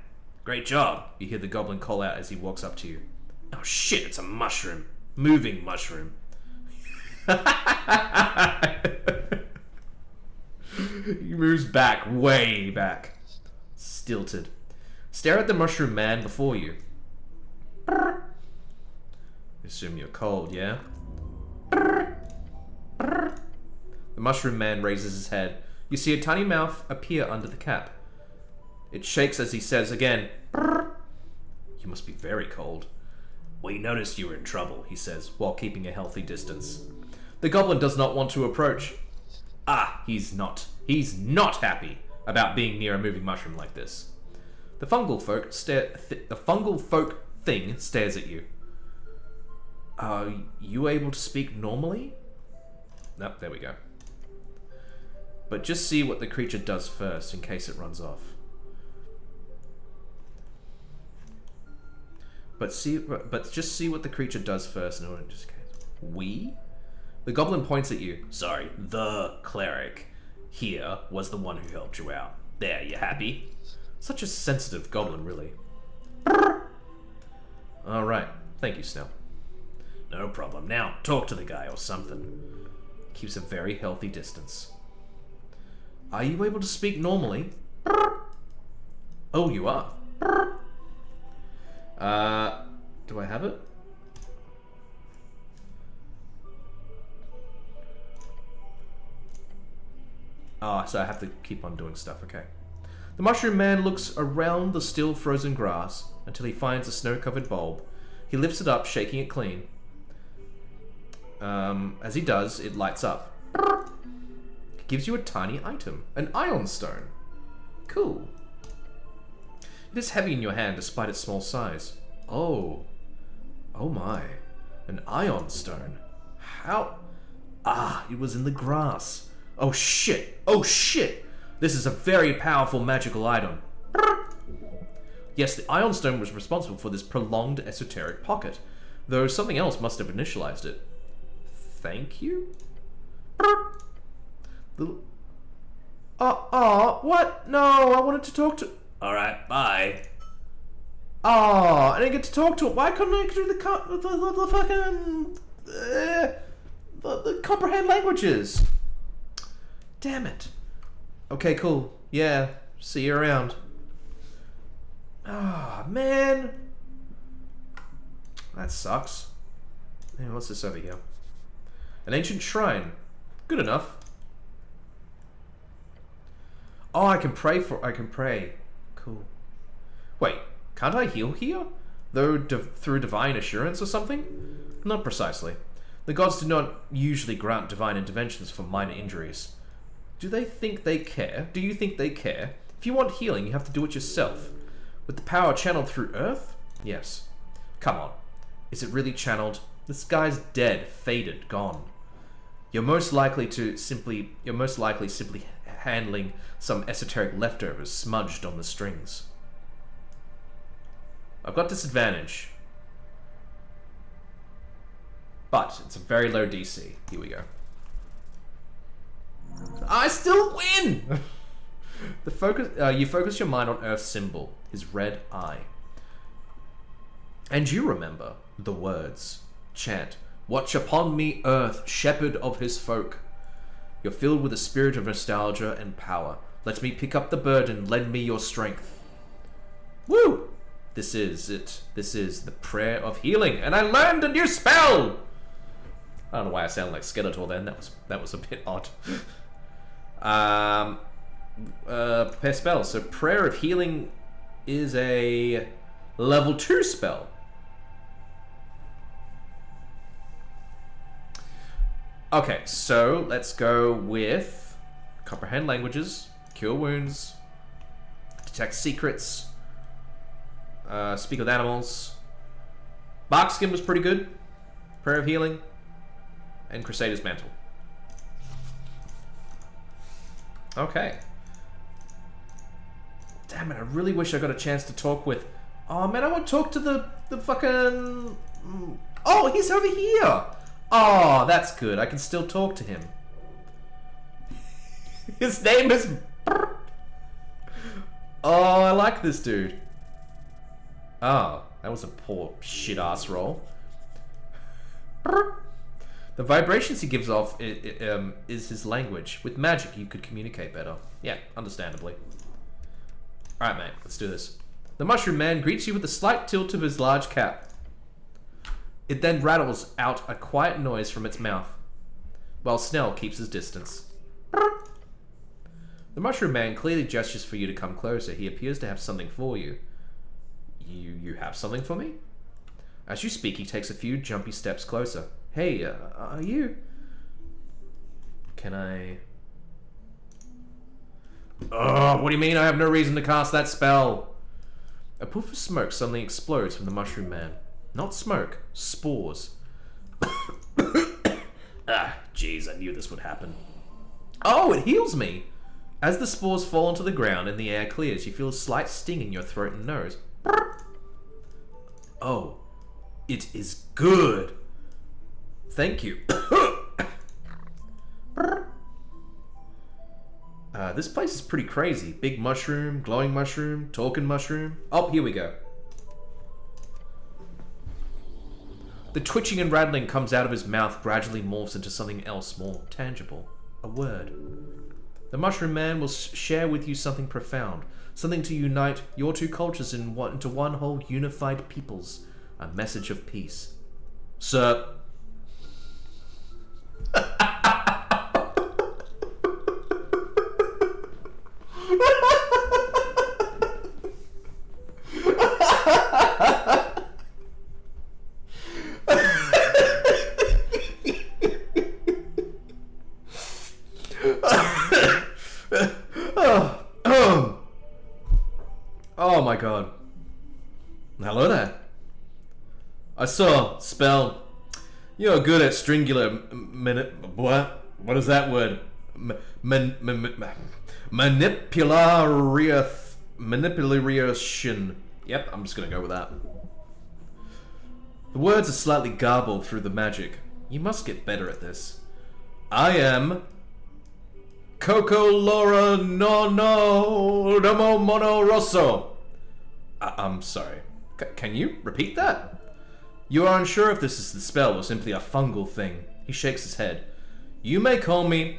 Great job, you hear the goblin call out as he walks up to you. Oh shit, it's a mushroom. Moving mushroom. He moves back, way back. Stilted. Stare at the mushroom man before you. Assume you're cold, yeah? The mushroom man raises his head. You see a tiny mouth appear under the cap. It shakes as he says again, You must be very cold. We noticed you were in trouble, he says, while keeping a healthy distance. The goblin does not want to approach. He's not. He's not happy about being near a moving mushroom like this. The fungal folk thing stares at you. Are you able to speak normally? Nope, there we go. But just see what the creature does first, in case it runs off. But just see what the creature does first in order to just... We? The goblin points at you. Sorry, the cleric here was the one who helped you out. There, you happy? Such a sensitive goblin, really. Alright, thank you, Snell. No problem. Now, talk to the guy or something. Keeps a very healthy distance. Are you able to speak normally? Oh, you are. Do I have it? Ah, so I have to keep on doing stuff, okay. The mushroom man looks around the still frozen grass until he finds a snow-covered bulb. He lifts it up, shaking it clean. As he does, it lights up. It gives you a tiny item, an ion stone. Cool. It is heavy in your hand despite its small size. Oh. Oh my. An ion stone. How? Ah, it was in the grass. Oh shit. Oh shit. This is a very powerful magical item. Yes, the ion stone was responsible for this prolonged esoteric pocket, though something else must have initialized it. Thank you? What? No, I wanted to talk to... Alright, bye. Oh, I didn't get to talk to him. Why couldn't I do the fucking... the comprehend languages? Damn it. Okay, cool. Yeah, see you around. Ah, man. That sucks. Man, what's this over here? An ancient shrine. Good enough. Oh, I can pray. Cool. Wait, can't I heal here? Though through divine assurance or something? Not precisely. The gods do not usually grant divine interventions for minor injuries. Do they think they care? Do you think they care? If you want healing, you have to do it yourself. With the power channeled through Earth? Yes. Come on. Is it really channeled? This guy's dead, faded, gone. You're most likely simply handling some esoteric leftovers smudged on the strings. I've got disadvantage. But it's a very low DC. Here we go. I still win! You focus your mind on Earth's symbol, his red eye. And you remember the words. Chant, "Watch upon me, Earth, shepherd of his folk." You're filled with a spirit of nostalgia and power. Let me pick up the burden, lend me your strength. Woo! This is it. This is the prayer of healing, and I learned a new spell! I don't know why I sound like Skeletor then, that was a bit odd. Prepare spell. So prayer of healing is a level 2 spell. Okay, so let's go with comprehend languages, cure wounds, detect secrets, speak with animals. Barkskin was pretty good. Prayer of healing, and Crusader's Mantle. Okay. Damn it, I really wish I got a chance to talk with... Oh man, I want to talk to the fucking... Oh, he's over here! Oh, that's good. I can still talk to him. His name is... Oh, I like this dude. Oh, that was a poor shit-ass roll. The vibrations he gives off is his language. With magic, you could communicate better. Yeah, understandably. Alright, mate, let's do this. The mushroom man greets you with a slight tilt of his large cap. It then rattles out a quiet noise from its mouth, while Snell keeps his distance. The mushroom man clearly gestures for you to come closer. He appears to have something for you. You have something for me? As you speak, he takes a few jumpy steps closer. Hey, are you... Can I... Oh, what do you mean I have no reason to cast that spell? A puff of smoke suddenly explodes from the mushroom man. Not smoke, spores. Ah, jeez, I knew this would happen. Oh, it heals me! As the spores fall onto the ground and the air clears, you feel a slight sting in your throat and nose. Oh, it is good! Thank you. This place is pretty crazy. Big mushroom, glowing mushroom, talking mushroom. Oh, here we go. The twitching and rattling comes out of his mouth, gradually morphs into something else more tangible. A word. The Mushroom Man will share with you something profound, something to unite your two cultures into one whole unified peoples. A message of peace. Sir. Oh my god. Hello there. I saw spell. You're good at stringular what is that word? Manipulation. Yep, I'm just gonna go with that. The words are slightly garbled through the magic. You must get better at this. I am Coco Laura no Domo Mono Rosso. I'm sorry. Can you repeat that? You are unsure if this is the spell or simply a fungal thing. He shakes his head. You may call me...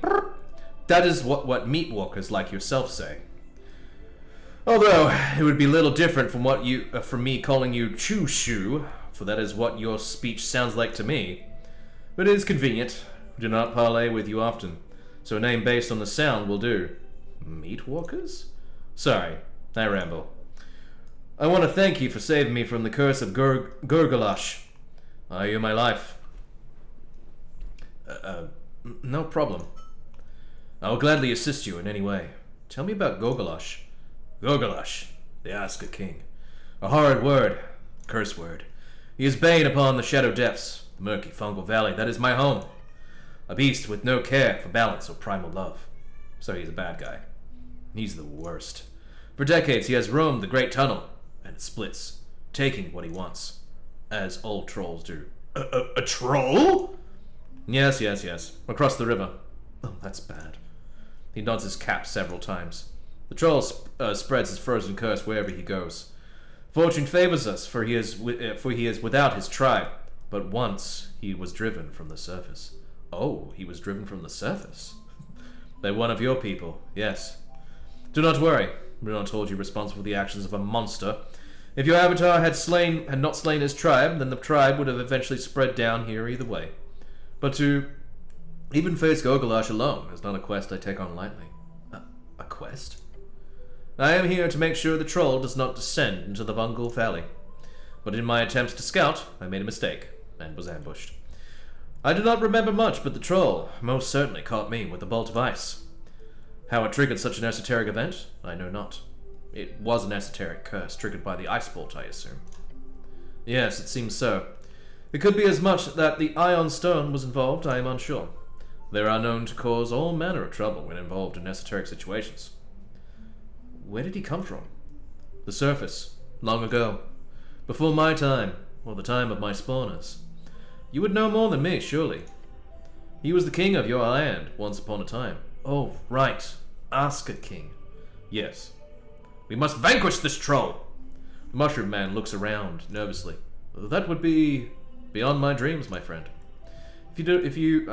That is what meat walkers like yourself say. Although, it would be little different from what from me calling you Choo-Shoo, for that is what your speech sounds like to me. But it is convenient. I do not parley with you often, so a name based on the sound will do. Meat walkers? Sorry, I ramble. I want to thank you for saving me from the curse of Gurgalash. I owe you my life. No problem. I will gladly assist you in any way. Tell me about Gurgalash. Gurgalash, the Aska King. A horrid word, curse word. He is bane upon the shadow depths, the murky fungal valley that is my home. A beast with no care for balance or primal love. So he's a bad guy. He's the worst. For decades he has roamed the Great Tunnel, and it splits, taking what he wants, as all trolls do. A troll? Yes. Across the river. Oh, that's bad. He nods his cap several times. The troll spreads his frozen curse wherever he goes. Fortune favors us, for he is without his tribe. But once he was driven from the surface. Oh, he was driven from the surface. By one of your people, yes. Do not worry. We're not told you responsible for the actions of a monster. If your avatar had not slain his tribe, then the tribe would have eventually spread down here either way. But to even face Gogolash alone is not a quest I take on lightly. A quest? I am here to make sure the troll does not descend into the Fungal Valley. But in my attempts to scout, I made a mistake, and was ambushed. I do not remember much, but the troll most certainly caught me with a bolt of ice. How it triggered such an esoteric event, I know not. It was an esoteric curse triggered by the ice bolt, I assume. Yes, it seems so. It could be as much that the Ion Stone was involved, I am unsure. They are known to cause all manner of trouble when involved in esoteric situations. Where did he come from? The surface, long ago. Before my time, or the time of my spawners. You would know more than me, surely. He was the king of your land, once upon a time. Oh, right. Aska King. Yes. We must vanquish this troll! The Mushroom Man looks around, nervously. That would be beyond my dreams, my friend. If you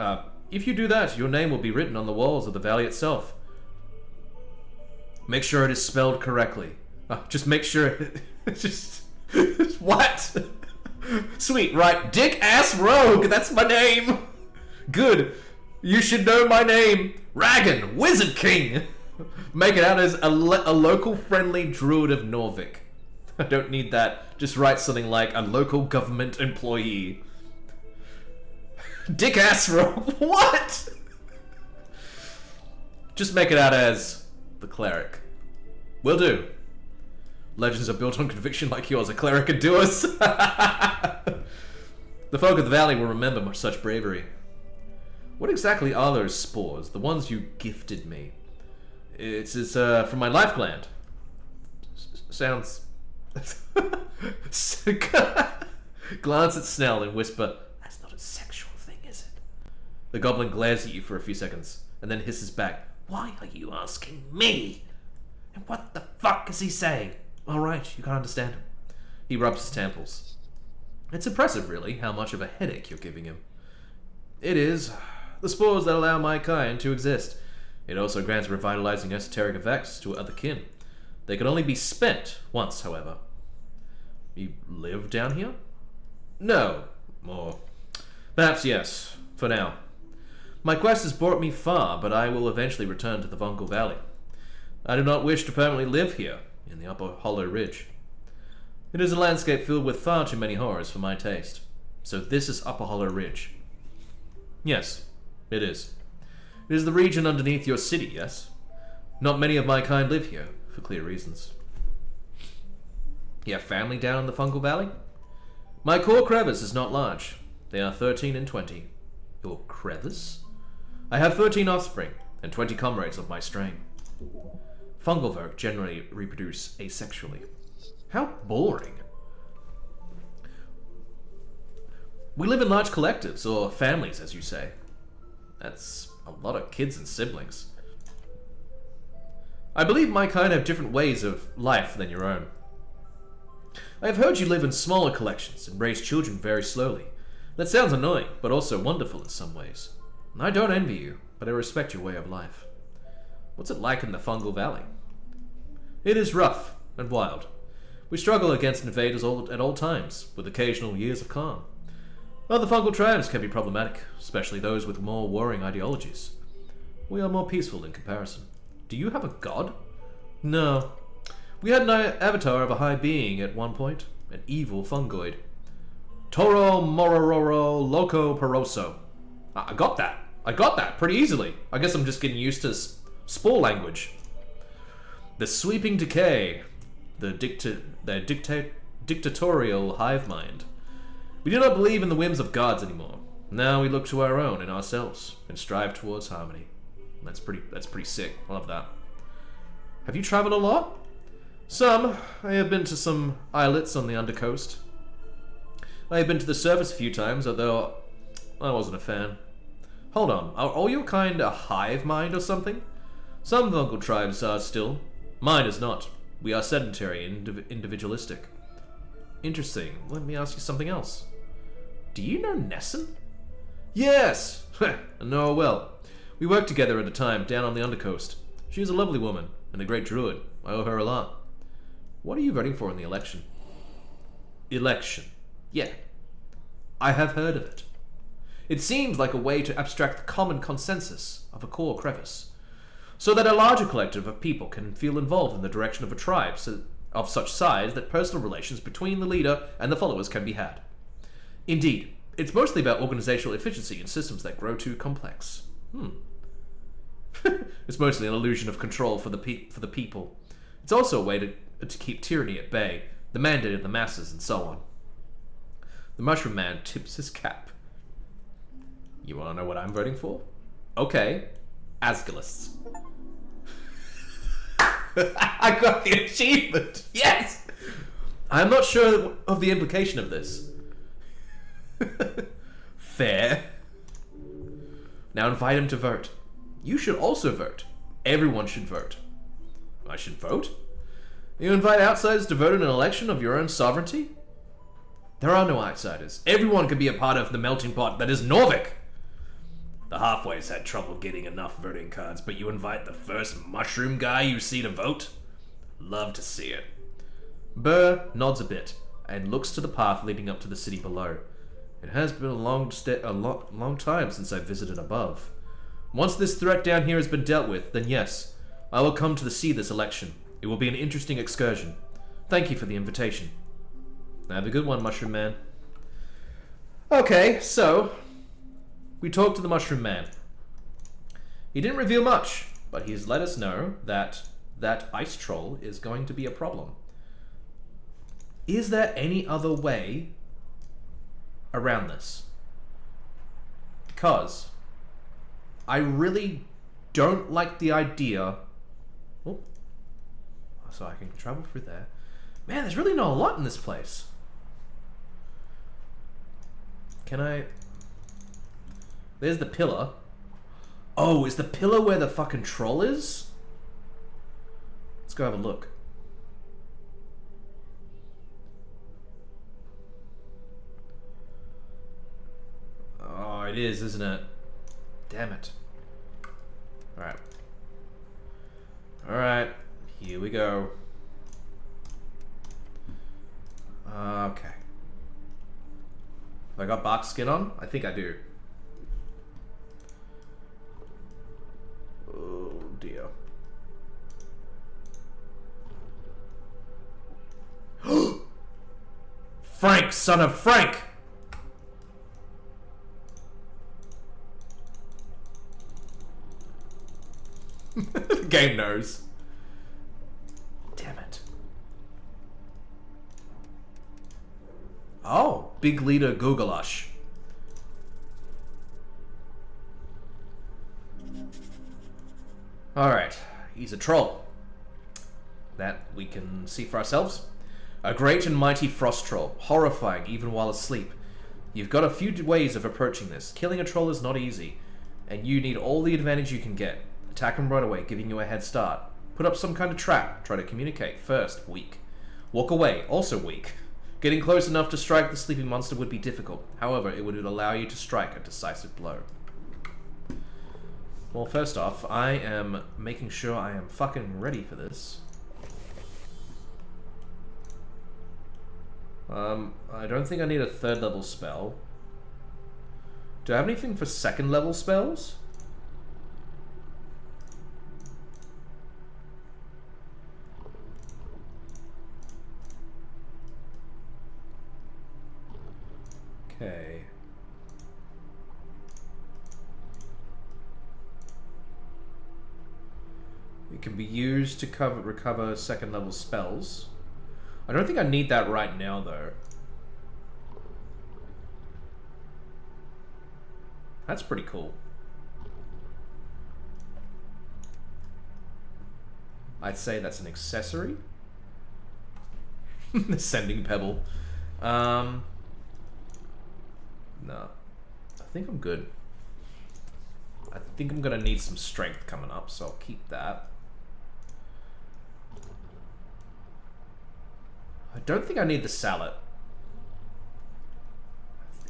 do that, your name will be written on the walls of the valley itself. Make sure it is spelled correctly. Just make sure just... What? Sweet, right. Dick-ass rogue! That's my name! Good. You should know my name. Ragan, Wizard King! Make it out as a local friendly druid of Norvik. I don't need that. Just write something like a local government employee. Dick-ass rogue. What? Just make it out as the cleric. Will do. Legends are built on conviction like yours. A cleric could do us. The folk of the valley will remember such bravery. What exactly are those spores? The ones you gifted me. It's from my life gland. Sounds... Glance at Snell and whisper, "That's not a sexual thing, is it?" The goblin glares at you for a few seconds, and then hisses back, "Why are you asking me? And what the fuck is he saying?" Alright, you can understand him. He rubs his temples. It's impressive, really, how much of a headache you're giving him. It is. The spores that allow my kind to exist. It also grants revitalizing esoteric effects to other kin. They can only be spent once, however. You live down here? No. Or perhaps yes, for now. My quest has brought me far, but I will eventually return to the Vungal Valley. I do not wish to permanently live here, in the Upper Hollow Ridge. It is a landscape filled with far too many horrors for my taste. So this is Upper Hollow Ridge. Yes, it is. It is the region underneath your city, yes? Not many of my kind live here, for clear reasons. You have family down in the Fungal Valley? My core crevice is not large. They are 13 and 20. Your crevice? I have 13 offspring, and 20 comrades of my strain. Fungal folk generally reproduce asexually. How boring. We live in large collectives, or families, as you say. That's a lot of kids and siblings. I believe my kind have different ways of life than your own. I have heard you live in smaller collections and raise children very slowly. That sounds annoying, but also wonderful in some ways. I don't envy you, but I respect your way of life. What's it like in the Fungal Valley? It is rough and wild. We struggle against invaders at all times, with occasional years of calm. Other fungal tribes can be problematic, especially those with more warring ideologies. We are more peaceful in comparison. Do you have a god? No. We had an avatar of a high being at one point, an evil fungoid. Toro Morororo Loco Peroso. I got that. I got that pretty easily. I guess I'm just getting used to spore language. The sweeping decay. The dictatorial hive mind. We do not believe in the whims of gods anymore. Now we look to our own and ourselves and strive towards harmony. That's pretty sick. I love that. Have you traveled a lot? Some. I have been to some islets on the undercoast. I have been to the surface a few times, although I wasn't a fan. Hold on, are all your kind a hive mind or something? Some vocal tribes are still. Mine is not. We are sedentary and individualistic. Interesting. Let me ask you something else. Do you know Nessun? Yes! I know her well. We worked together at a time down on the undercoast. She is a lovely woman and a great druid. I owe her a lot. What are you voting for in the election? Election. Yeah. I have heard of it. It seems like a way to abstract the common consensus of a core crevice, so that a larger collective of people can feel involved in the direction of a tribe of such size that personal relations between the leader and the followers can be had. Indeed, it's mostly about organizational efficiency in systems that grow too complex. It's mostly an illusion of control for the people. It's also a way to keep tyranny at bay, the mandate of the masses, and so on. The Mushroom Man tips his cap. You want to know what I'm voting for? Okay. Asgilists. I got the achievement! Yes! I'm not sure of the implication of this. Fair. Now invite him to vote. You should also vote. Everyone should vote. I should vote? You invite outsiders to vote in an election of your own sovereignty? There are no outsiders. Everyone can be a part of the melting pot that is Norvik. The halfways had trouble getting enough voting cards, but you invite the first mushroom guy you see to vote? Love to see it. Burr nods a bit and looks to the path leading up to the city below. It has been a long time since I visited above. Once this threat down here has been dealt with, then yes, I will come to see this election. It will be an interesting excursion. Thank you for the invitation. Have a good one, Mushroom Man. Okay, so we talked to the Mushroom Man. He didn't reveal much, but he's let us know that that ice troll is going to be a problem. Is there any other way around this? Because I really don't like the idea. Oh, so I can travel through there. Man, there's really not a lot in this place. Can I? There's the pillar. Oh, is the pillar where the fucking troll is? Let's go have a look. Oh, it is, isn't it? Damn it. Alright. Alright, here we go. Okay. Have I got bark skin on? I think I do. Oh dear. Frank, son of Frank! The game knows. Damn it. Oh, big leader Gugalash. Alright, he's a troll. That we can see for ourselves. A great and mighty frost troll, horrifying even while asleep. You've got a few ways of approaching this. Killing a troll is not easy, and you need all the advantage you can get. Attack him right away, giving you a head start. Put up some kind of trap. Try to communicate. First, weak. Walk away, also weak. Getting close enough to strike the sleeping monster would be difficult. However, it would allow you to strike a decisive blow. Well, first off, I am making sure I am fucking ready for this. I don't think I need a 3rd level spell. Do I have anything for 2nd level spells? Okay. It can be used to recover 2nd level spells. I don't think I need that right now, though. That's pretty cool. I'd say that's an accessory. The sending pebble. No. I think I'm good. I think I'm gonna need some strength coming up, so I'll keep that. I don't think I need the salad.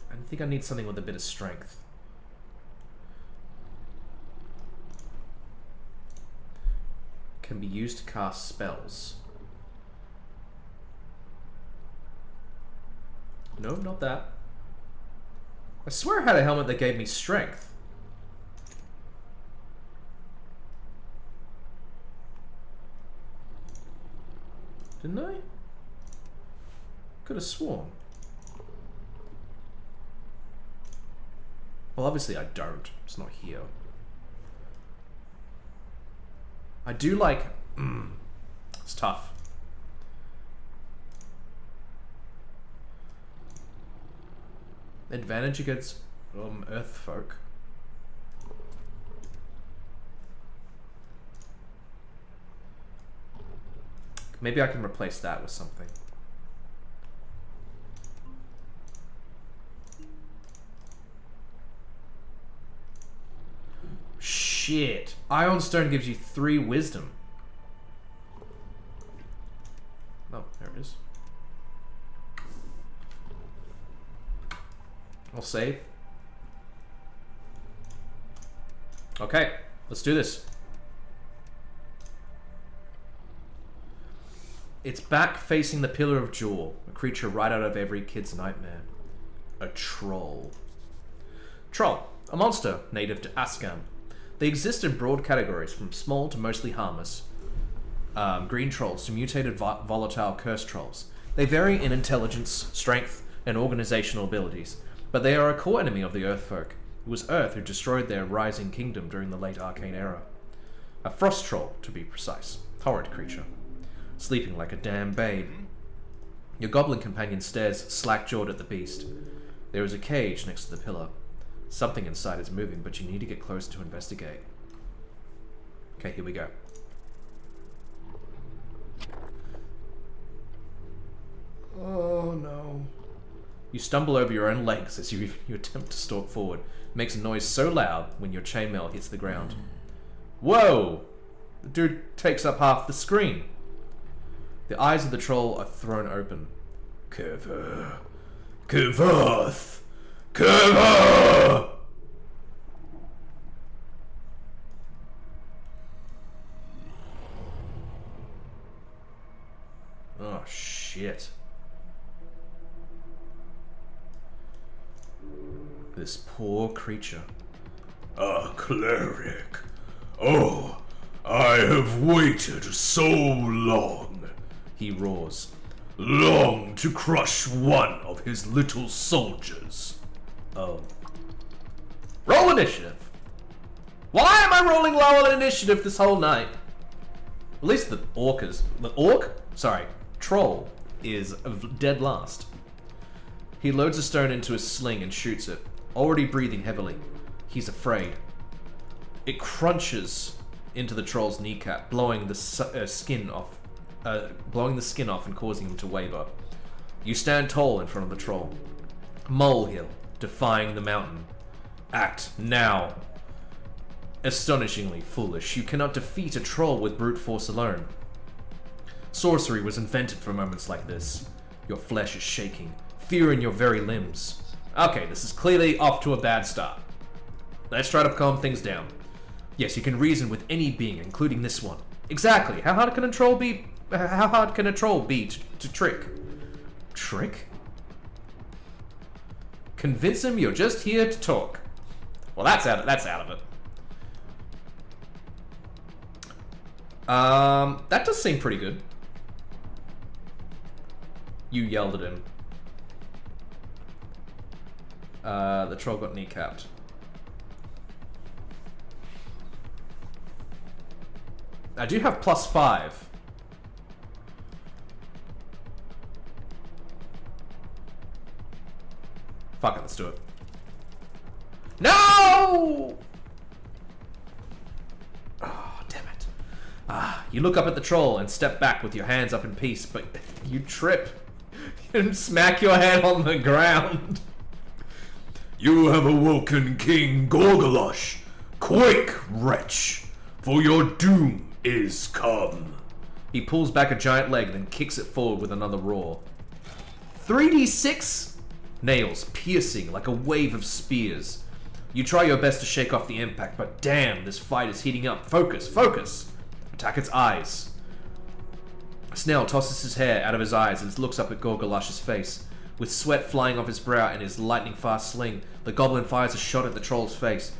I think I need something with a bit of strength. Can be used to cast spells. No, not that. I swear I had a helmet that gave me strength. Didn't I? Could have sworn. Well, obviously I don't. It's not here. I do like... it's tough. Advantage against Earth folk. Maybe I can replace that with something. Shit. Iron Stone gives you 3 wisdom. Oh, there it is. I'll save. Okay, let's do this. It's back facing the Pillar of Jaw, a creature right out of every kid's nightmare. A troll. Troll, a monster native to Askam. They exist in broad categories, from small to mostly harmless green trolls to mutated volatile curse trolls. They vary in intelligence, strength, and organizational abilities, but they are a core enemy of the Earthfolk. It was Earth who destroyed their rising kingdom during the late Arcane Era. A frost troll, to be precise. Horrid creature. Sleeping like a damn babe. Your goblin companion stares slack-jawed at the beast. There is a cage next to the pillar. Something inside is moving, but you need to get close to investigate. Okay, here we go. Oh no. You stumble over your own legs as you attempt to stalk forward. It makes a noise so loud when your chainmail hits the ground. Whoa! The dude takes up half the screen. The eyes of the troll are thrown open. Cover. Coverth! Cover! This poor creature. A cleric. Oh, I have waited so long. He roars. Long to crush one of his little soldiers. Oh. Roll initiative. Why am I rolling low on initiative this whole night? At least the troll is dead last. He loads a stone into his sling and shoots it, already breathing heavily. He's afraid. It crunches into the troll's kneecap, blowing the skin off and causing him to waver. You stand tall in front of the troll. Molehill, defying the mountain. Act now. Astonishingly foolish. You cannot defeat a troll with brute force alone. Sorcery was invented for moments like this. Your flesh is shaking. Fear in your very limbs. Okay, this is clearly off to a bad start. Let's try to calm things down. Yes, you can reason with any being, including this one. Exactly. How hard can a troll be? How hard can a troll be to trick? Trick? Convince him you're just here to talk. Well, that's out of it. That does seem pretty good. You yelled at him. The troll got kneecapped. I do have +5. Fuck it, let's do it. No! Oh, damn it. You look up at the troll and step back with your hands up in peace, but you trip and smack your head on the ground. You have awoken King Gorgolosh. Quick, wretch, for your doom is come. He pulls back a giant leg, then kicks it forward with another roar. 3d6? Nails piercing like a wave of spears. You try your best to shake off the impact, but damn, this fight is heating up. Focus, focus! Attack its eyes. Snell tosses his hair out of his eyes and looks up at Gorgolosh's face. With sweat flying off his brow and his lightning-fast sling, the goblin fires a shot at the troll's face.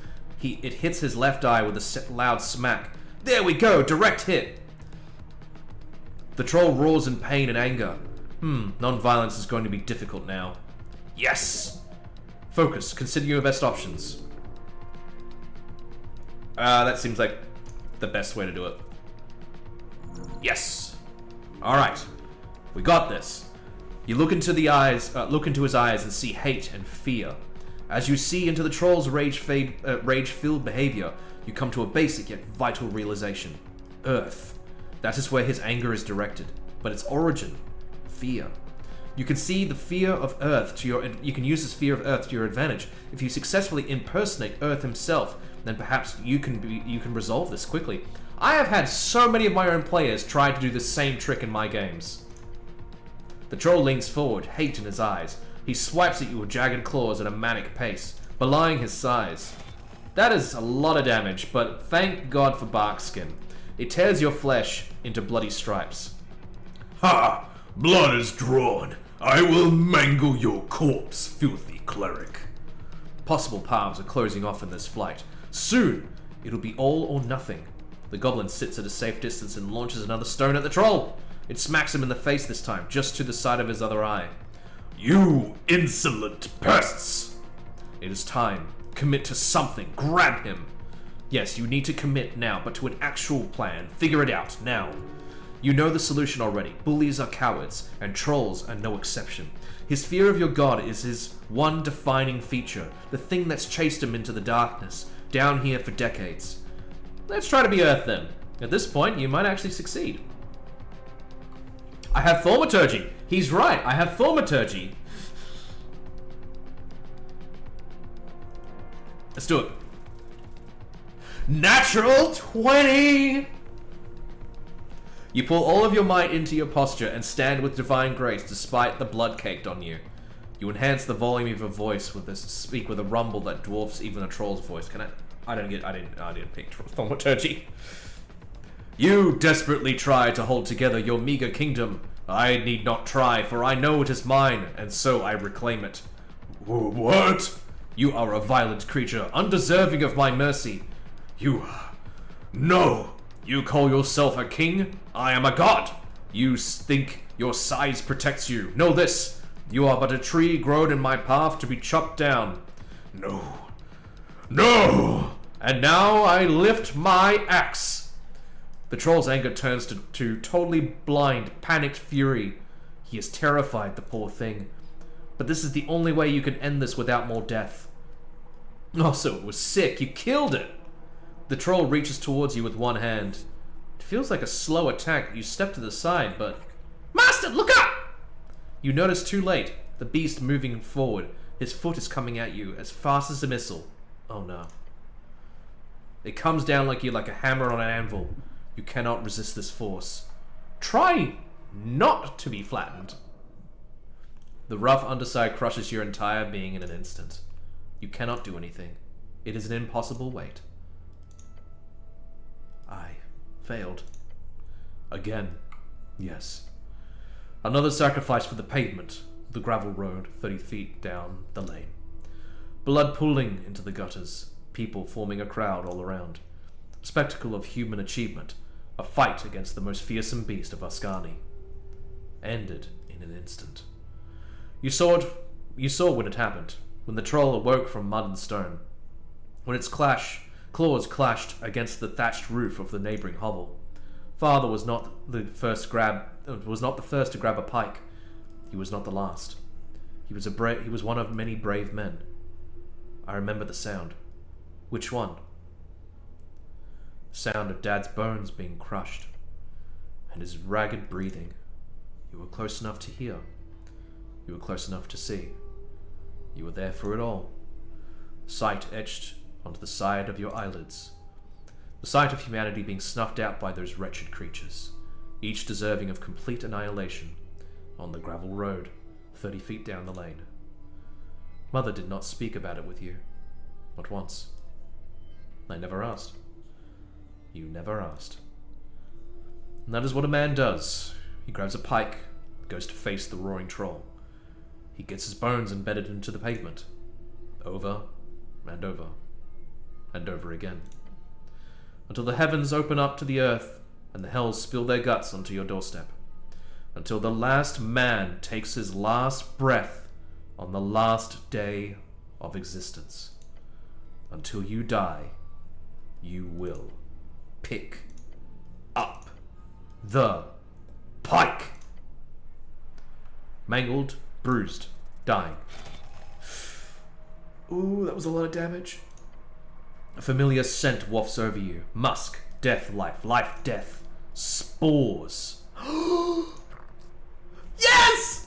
It hits his left eye with a loud smack. There we go, direct hit! The troll roars in pain and anger. Non-violence is going to be difficult now. Yes! Focus, consider your best options. That seems like the best way to do it. Yes! Alright, we got this. You look into his eyes and see hate and fear. As you see into the troll's rage-filled behavior, you come to a basic yet vital realization. Earth. That is where his anger is directed. But its origin, fear. You can see the fear of Earth you can use this fear of Earth to your advantage. If you successfully impersonate Earth himself, then perhaps you can resolve this quickly. I have had so many of my own players try to do the same trick in my games. The troll leans forward, hate in his eyes. He swipes at you with jagged claws at a manic pace, belying his size. That is a lot of damage, but thank God for bark skin. It tears your flesh into bloody stripes. Ha! Blood is drawn. I will mangle your corpse, filthy cleric. Possible paths are closing off in this flight. Soon, it'll be all or nothing. The goblin sits at a safe distance and launches another stone at the troll. It smacks him in the face this time, just to the side of his other eye. You insolent pests! It is time. Commit to something. Grab him. Yes, you need to commit now, but to an actual plan. Figure it out, now. You know the solution already. Bullies are cowards, and trolls are no exception. His fear of your god is his one defining feature, the thing that's chased him into the darkness, down here for decades. Let's try to be Earth then. At this point, you might actually succeed. I have thaumaturgy. He's right, I have thaumaturgy. Let's do it. Natural 20! You pull all of your might into your posture and stand with divine grace despite the blood caked on you. You enhance the volume of your voice with speak with a rumble that dwarfs even a troll's voice. Can I didn't pick thaumaturgy. You desperately try to hold together your meager kingdom. I need not try, for I know it is mine, and so I reclaim it. What? You are a violent creature, undeserving of my mercy. You... No! You call yourself a king? I am a god! You think your size protects you. Know this. You are but a tree grown in my path to be chopped down. No. No! And now I lift my axe. The troll's anger turns to totally blind, panicked fury. He is terrified, the poor thing. But this is the only way you can end this without more death. Also, it was sick. You killed it. The troll reaches towards you with one hand. It feels like a slow attack. You step to the side, but... Master, look up! You notice too late. The beast moving forward. His foot is coming at you as fast as a missile. Oh no. It comes down like a hammer on an anvil. You cannot resist this force. Try not to be flattened. The rough underside crushes your entire being in an instant. You cannot do anything. It is an impossible wait. I failed. Again. Yes. Another sacrifice for the pavement, the gravel road 30 feet down the lane. Blood pooling into the gutters, people forming a crowd all around. A spectacle of human achievement, a fight against the most fearsome beast of Ascani. Ended in an instant. You saw when it happened, when the troll awoke from mud and stone, when its claws clashed against the thatched roof of the neighboring hovel. Father was not the first to grab a pike. He was not the last. He was one of many brave men. I remember the sound. Which one? The sound of Dad's bones being crushed, and his ragged breathing. You were close enough to hear. You were close enough to see. You were there for it all. Sight etched onto the side of your eyelids. The sight of humanity being snuffed out by those wretched creatures, each deserving of complete annihilation, on the gravel road, 30 feet down the lane. Mother did not speak about it with you. Not once. I never asked. You never asked. And that is what a man does. He grabs a pike, goes to face the roaring troll. He gets his bones embedded into the pavement. Over and over and over again. Until the heavens open up to the earth and the hells spill their guts onto your doorstep. Until the last man takes his last breath on the last day of existence. Until you die, you will pick up the pike. Mangled, bruised, dying. Ooh, that was a lot of damage. A familiar scent wafts over you. Musk, death, life, life, death. Spores. Yes!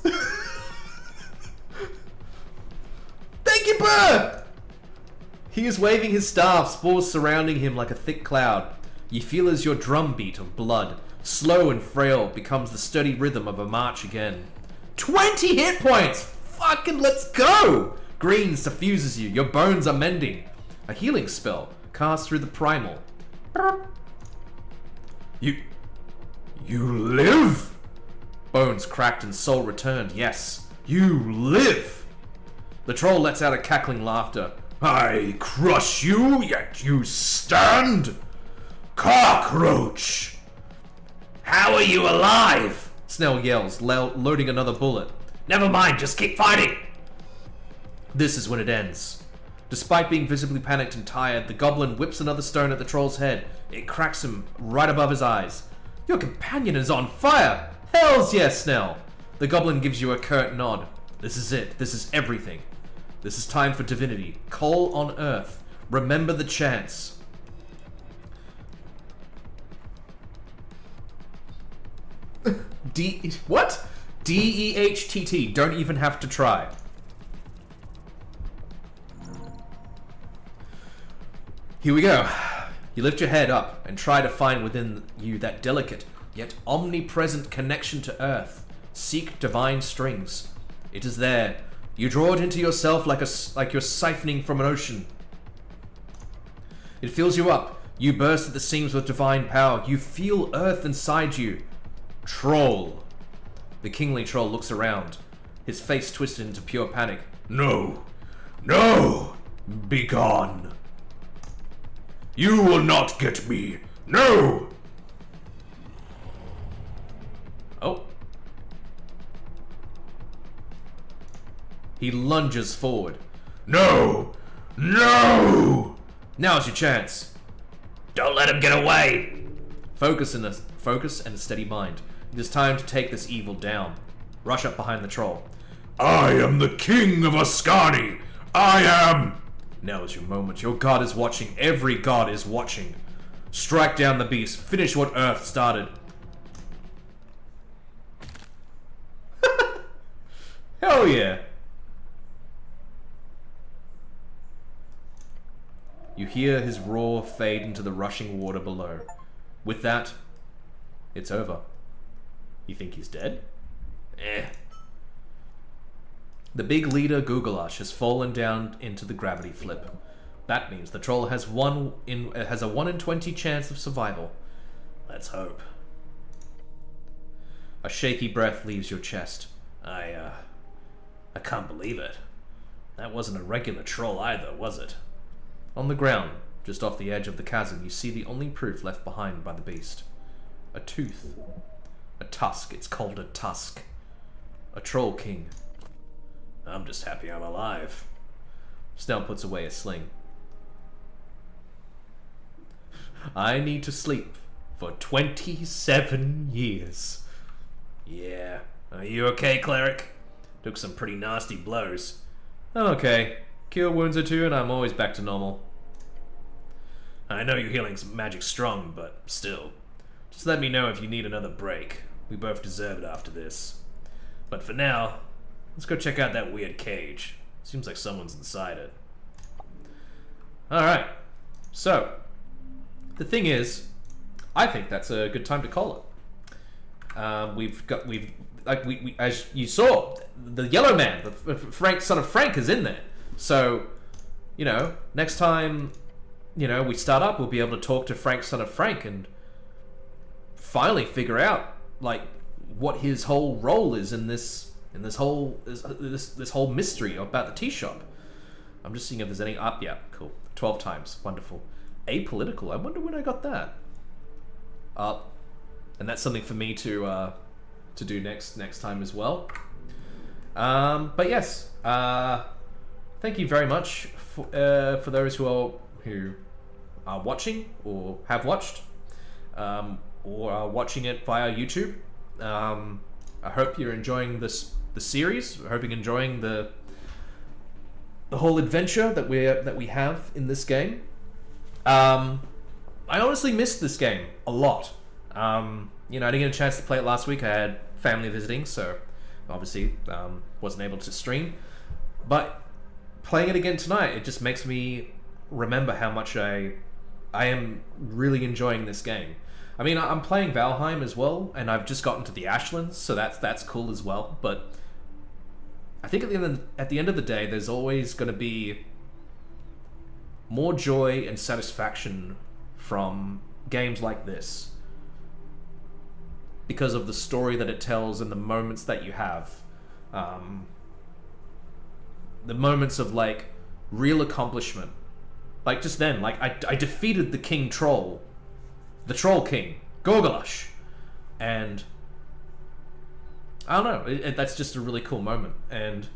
Thank you, Bird! He is waving his staff, spores surrounding him like a thick cloud. You feel as your drumbeat of blood, slow and frail, becomes the sturdy rhythm of a march again. 20 hit points! Fucking let's go! Green suffuses you. Your bones are mending. A healing spell cast through the primal. You live? Bones cracked and soul returned. Yes, you live! The troll lets out a cackling laughter. I crush you, yet you stand? Cockroach! How are you alive? Snell yells, loading another bullet. Never mind, just keep fighting! This is when it ends. Despite being visibly panicked and tired, the goblin whips another stone at the troll's head. It cracks him right above his eyes. Your companion is on fire! Hells yes, Snell! The goblin gives you a curt nod. This is it. This is everything. This is time for divinity. Call on earth. Remember the chance. What? D-E-H-T-T. Don't even have to try. Here we go. You lift your head up and try to find within you that delicate yet omnipresent connection to earth. Seek divine strings. It is there. You draw it into yourself like you're siphoning from an ocean. It fills you up. You burst at the seams with divine power. You feel earth inside you. Troll. The kingly troll looks around, his face twisted into pure panic. No! No! Begone. You will not get me. No! Oh. He lunges forward. No! No! Now's your chance. Don't let him get away! Focus and a steady mind. It is time to take this evil down. Rush up behind the troll. I am the king of Ascani. I am... Now is your moment. Your god is watching. Every god is watching. Strike down the beast. Finish what Earth started. Hell yeah. You hear his roar fade into the rushing water below. With that, it's over. You think he's dead? Eh. The big leader, Googleash, has fallen down into the gravity flip. That means the troll has a 1 in 20 chance of survival. Let's hope. A shaky breath leaves your chest. I can't believe it. That wasn't a regular troll either, was it? On the ground, just off the edge of the chasm, you see the only proof left behind by the beast. A tooth. A tusk. It's called a tusk. A troll king. I'm just happy I'm alive. Snell puts away a sling. I need to sleep for 27 years. Yeah. Are you okay, cleric? Took some pretty nasty blows. I'm okay. Cure wounds or two and I'm always back to normal. I know your healing's magic strong, but still. Just let me know if you need another break. We both deserve it after this. But for now, let's go check out that weird cage. Seems like someone's inside it. Alright. So, the thing is, I think that's a good time to call it. As you saw, the yellow man, the Frank, son of Frank, is in there. So, you know, next time, you know, we start up, we'll be able to talk to Frank, son of Frank, and finally figure out, like, what his whole role is in this whole mystery about the tea shop. I'm just seeing if there's any up. Yeah, cool. 12 times, wonderful. Apolitical. I wonder when I got that. And that's something for me to do next time as well. But yes, thank you very much for those who are watching or have watched, or are watching it via YouTube. I hope you're enjoying the series. I hope you're enjoying the whole adventure that we have in this game. I honestly missed this game a lot. You know, I didn't get a chance to play it last week. I had family visiting, so obviously wasn't able to stream. But playing it again tonight, it just makes me remember how much I am really enjoying this game. I mean, I'm playing Valheim as well, and I've just gotten to the Ashlands, so that's cool as well. But I think at the end of the day, there's always going to be more joy and satisfaction from games like this because of the story that it tells and the moments that you have. The moments of, like, real accomplishment. Like, just then, like, I defeated the King Troll. The Troll King, Gorgolash. And I don't know, that's just a really cool moment. And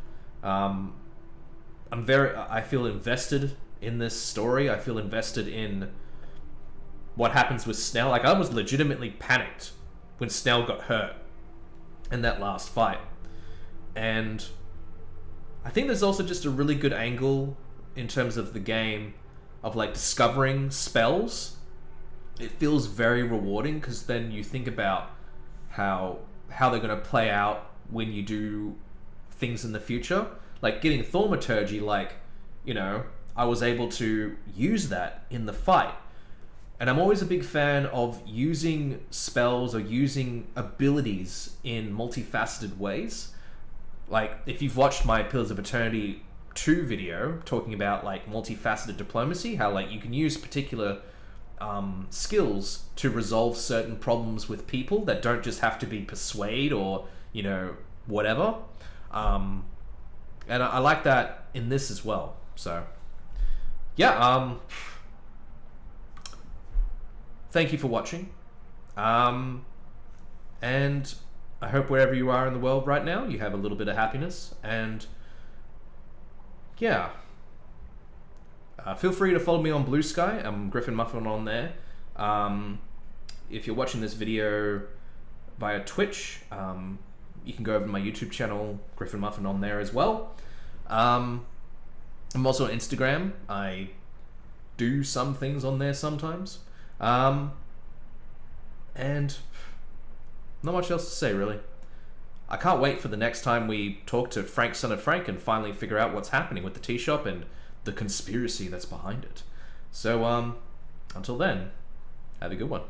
I feel invested in this story. I feel invested in what happens with Snell. Like, I was legitimately panicked when Snell got hurt in that last fight. And I think there's also just a really good angle in terms of the game of, like, discovering spells. It feels very rewarding because then you think about how they're going to play out when you do things in the future. Like getting Thaumaturgy, like, you know, I was able to use that in the fight. And I'm always a big fan of using spells or using abilities in multifaceted ways. Like, if you've watched my Pillars of Eternity 2 video talking about, like, multifaceted diplomacy, how, like, you can use particular skills to resolve certain problems with people that don't just have to be persuade or, you know, whatever. And I like that in this as well. So, yeah, thank you for watching. And I hope wherever you are in the world right now, you have a little bit of happiness. And yeah, feel free to follow me on Blue Sky. I'm Griffin Muffin on there. If you're watching this video via Twitch, you can go over to my YouTube channel, Griffin Muffin, on there as well. I'm also on Instagram. I do some things on there sometimes. And not much else to say, really. I can't wait for the next time we talk to Frank, son of Frank, and finally figure out what's happening with the tea shop and the conspiracy that's behind it. So, until then, have a good one.